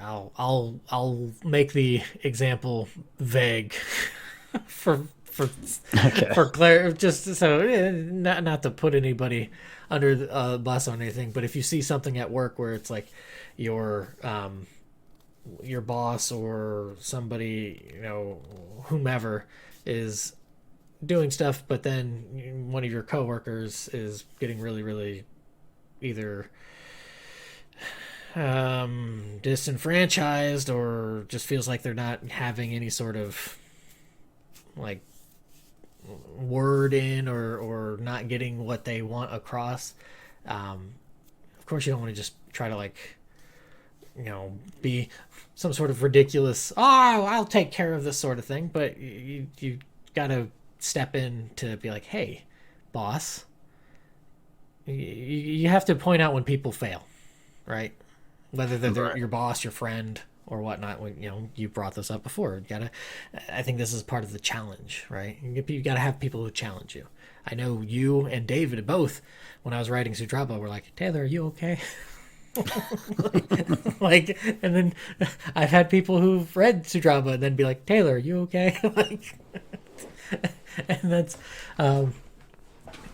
I'll make the example vague for Okay. for Claire, just so not to put anybody under the bus or anything, but if you see something at work where it's like your boss or somebody, whomever is doing stuff, but then one of your coworkers is getting really, really either disenfranchised or just feels like they're not having any sort of like word in, or not getting what they want across. Of course, you don't want to just try to like be some sort of ridiculous, oh, I'll take care of this sort of thing, but you gotta step in to be like, hey, boss, you have to point out when people fail, right? whether they're Right. your boss, your friend, or whatnot. You brought this up before. I think this is part of the challenge, right? You gotta have people who challenge you. I know you and David both, when I was writing Sudraba, were like, Taylor, are you okay? Like, and then I've had people who've read Sudraba and then be like, Taylor, are you okay? Like, and that's,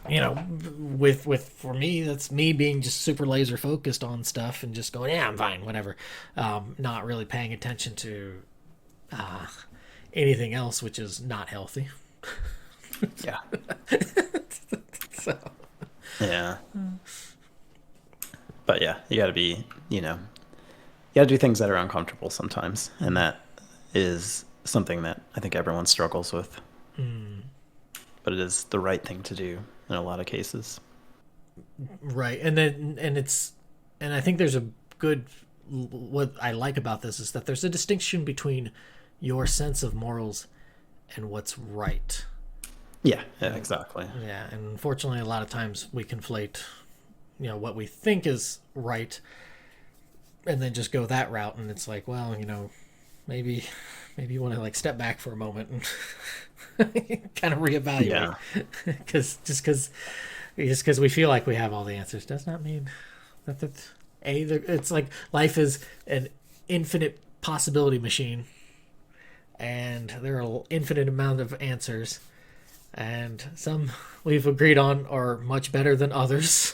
with for me, that's me being just super laser focused on stuff and just going, yeah, I'm fine, whatever. Not really paying attention to anything else, which is not healthy. Yeah. So, Yeah. But yeah, you got to be, you got to do things that are uncomfortable sometimes. And that is something that I think everyone struggles with. But it is the right thing to do in a lot of cases. right, and I think there's a good. What I like about this is that there's a distinction between your sense of morals and what's right. Yeah, exactly. Yeah, and unfortunately, a lot of times we conflate, what we think is right, and then just go that route, and it's like, well, maybe you want to like step back for a moment and kind of reevaluate, Yeah. because we feel like we have all the answers does not mean that it's like life is an infinite possibility machine, and there are an infinite amount of answers. And some we've agreed on are much better than others.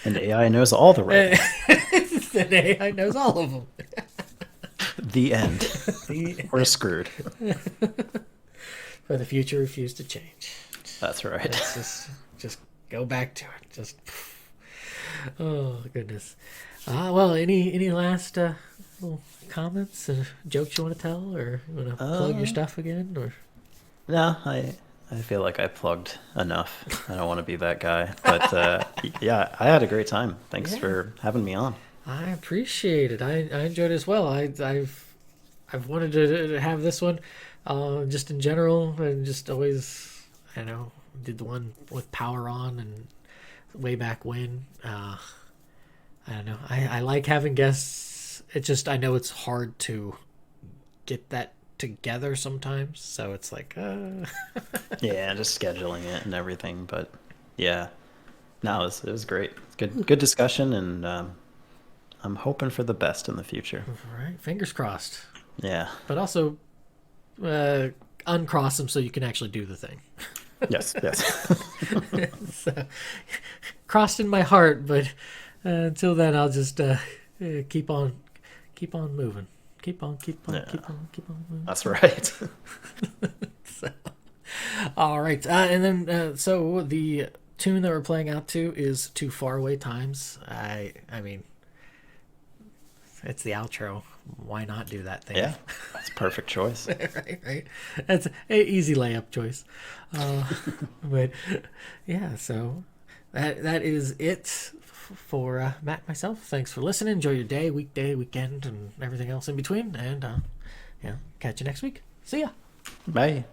And AI knows all the right. And AI knows all of them. The end. We're screwed. For the future refused to change. That's right. Let's just go back to it. Just oh goodness. Well, any last little comments or jokes you want to tell, or you want to plug your stuff again, or? No, I feel like I plugged enough. I don't want to be that guy. But yeah, I had a great time. Thanks for having me on. I appreciate it. I enjoyed it as well. I've wanted to have this one, just in general, and just always, did the one with power on and way back when. I don't know. I like having guests. It just, I know it's hard to get that together sometimes, so it's like Yeah, just scheduling it and everything. But yeah, no, it was great. Good discussion, and I'm hoping for the best in the future. right, fingers crossed, Yeah. but also uncross them so you can actually do the thing. Yes. So, crossed in my heart, but until then I'll just keep on moving. Keep on moving. That's right. So, all right, and then so the tune that we're playing out to is "Too Far Away Times." I mean, it's the outro. Why not do that thing? Yeah, that's a perfect choice. right. That's an easy layup choice. But yeah, so that is it for Matt and myself. Thanks for listening. Enjoy your day, weekday, weekend, and everything else in between. And catch you next week. See ya. Bye.